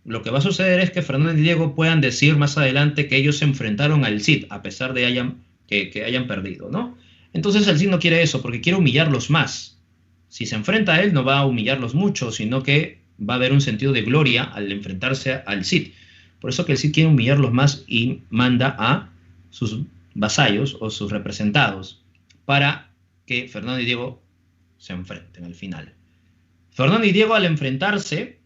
lo que va a suceder es que Fernando y Diego puedan decir más adelante que ellos se enfrentaron al Cid, a pesar de que hayan perdido, ¿no? Entonces el Cid no quiere eso, porque quiere humillarlos más. Si se enfrenta a él, no va a humillarlos mucho, sino que va a haber un sentido de gloria al enfrentarse al Cid. Por eso que el Cid quiere humillarlos más y manda a sus vasallos o sus representados para que Fernando y Diego se enfrenten al final. Fernando y Diego al enfrentarse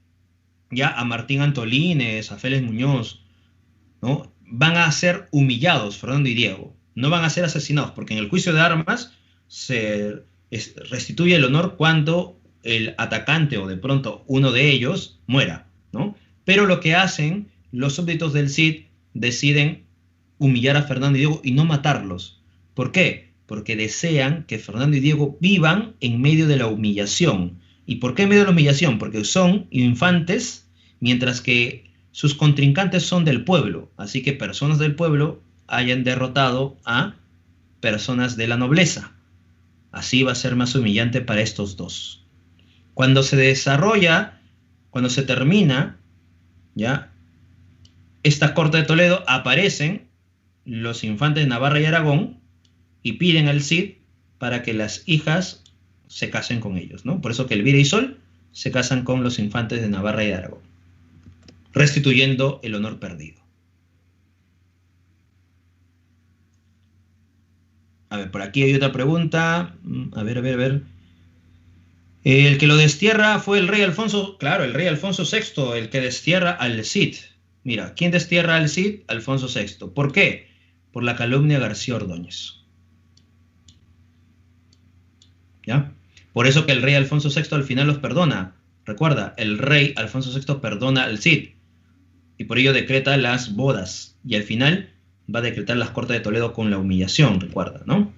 ya a Martín Antolínez, a Félix Muñoz, ¿no? Van a ser humillados, Fernando y Diego. No van a ser asesinados, porque en el juicio de armas se restituye el honor cuando el atacante o de pronto uno de ellos muera, ¿no? Pero lo que hacen los súbditos del Cid deciden humillar a Fernando y Diego y no matarlos. ¿Por qué? Porque desean que Fernando y Diego vivan en medio de la humillación. ¿Y por qué en medio de la humillación? Porque son infantes, mientras que sus contrincantes son del pueblo. Así que personas del pueblo hayan derrotado a personas de la nobleza. Así va a ser más humillante para estos dos. Cuando se desarrolla, cuando se termina, ya, esta corte de Toledo, aparecen los infantes de Navarra y Aragón y piden al Cid para que las hijas se casen con ellos, ¿no? Por eso que Elvira y Sol se casan con los infantes de Navarra y de Aragón, restituyendo el honor perdido. A ver, por aquí hay otra pregunta. A ver, a ver, a ver. El que lo destierra fue el rey Alfonso, claro, el rey Alfonso VI, el que destierra al Cid. Mira, ¿quién destierra al Cid? Alfonso VI. ¿Por qué? Por la calumnia García Ordóñez. ¿Ya? Por eso que el rey Alfonso VI al final los perdona. Recuerda, el rey Alfonso VI perdona al Cid y por ello decreta las bodas y al final va a decretar las Cortes de Toledo con la humillación, recuerda, ¿no?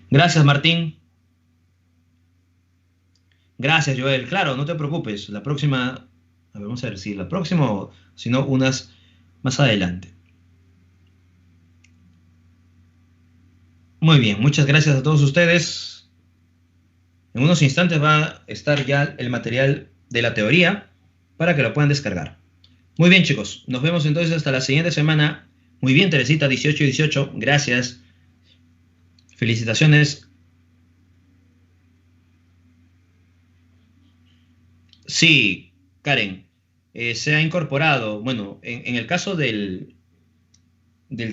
Gracias, Martín. Gracias, Joel. Claro, no te preocupes. La próxima, a ver, vamos a ver si la próxima, si no, unas más adelante. Muy bien, muchas gracias a todos ustedes. En unos instantes va a estar ya el material de la teoría para que lo puedan descargar. Muy bien, chicos. Nos vemos entonces hasta la siguiente semana. Muy bien, Teresita, 18 y 18. Gracias. Felicitaciones. Sí, Karen, se ha incorporado, bueno, en el caso del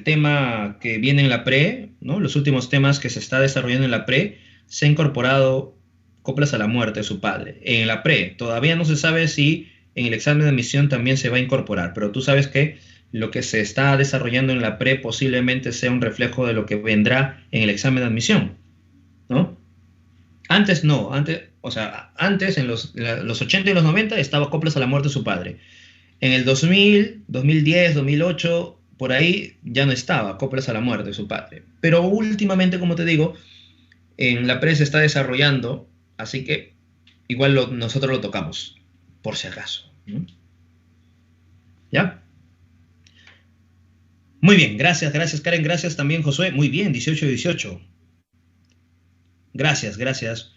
tema que viene en la pre, ¿no? Los últimos temas que se está desarrollando en la pre, se ha incorporado Coplas a la muerte de su padre. En la pre, todavía no se sabe si en el examen de admisión también se va a incorporar, pero tú sabes que lo que se está desarrollando en la pre posiblemente sea un reflejo de lo que vendrá en el examen de admisión, ¿no? Antes no, antes, o sea, antes en los 80 y los 90 estaba Coplas a la muerte de su padre. En el 2000, 2010, 2008, por ahí ya no estaba Coplas a la muerte de su padre. Pero últimamente, como te digo, en la prensa está desarrollando, así que igual nosotros lo tocamos, por si acaso, ¿no? ¿Ya? Muy bien, gracias, gracias Karen, gracias también Josué. Muy bien, 18 y 18. Gracias, gracias.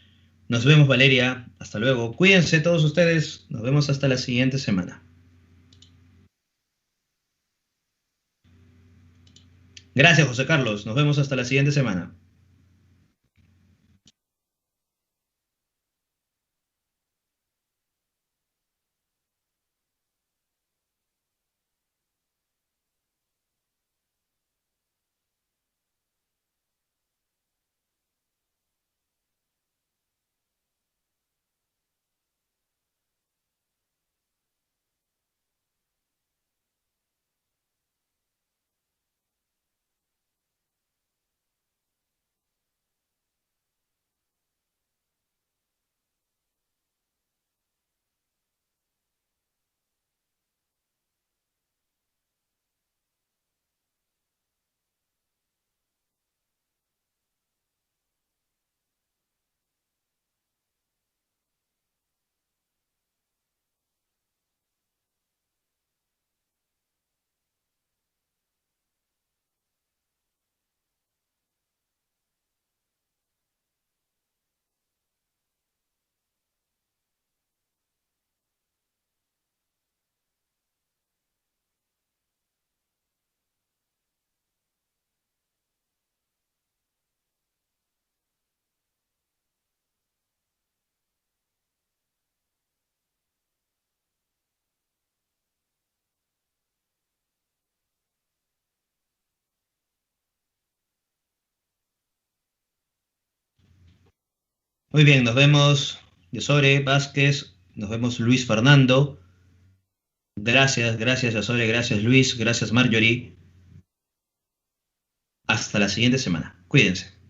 Nos vemos Valeria, hasta luego. Cuídense todos ustedes, nos vemos hasta la siguiente semana. Gracias José Carlos, nos vemos hasta la siguiente semana. Muy bien, nos vemos, Yasore Vázquez, nos vemos Luis Fernando. Gracias, gracias Yasore, gracias Luis, gracias Marjorie. Hasta la siguiente semana. Cuídense.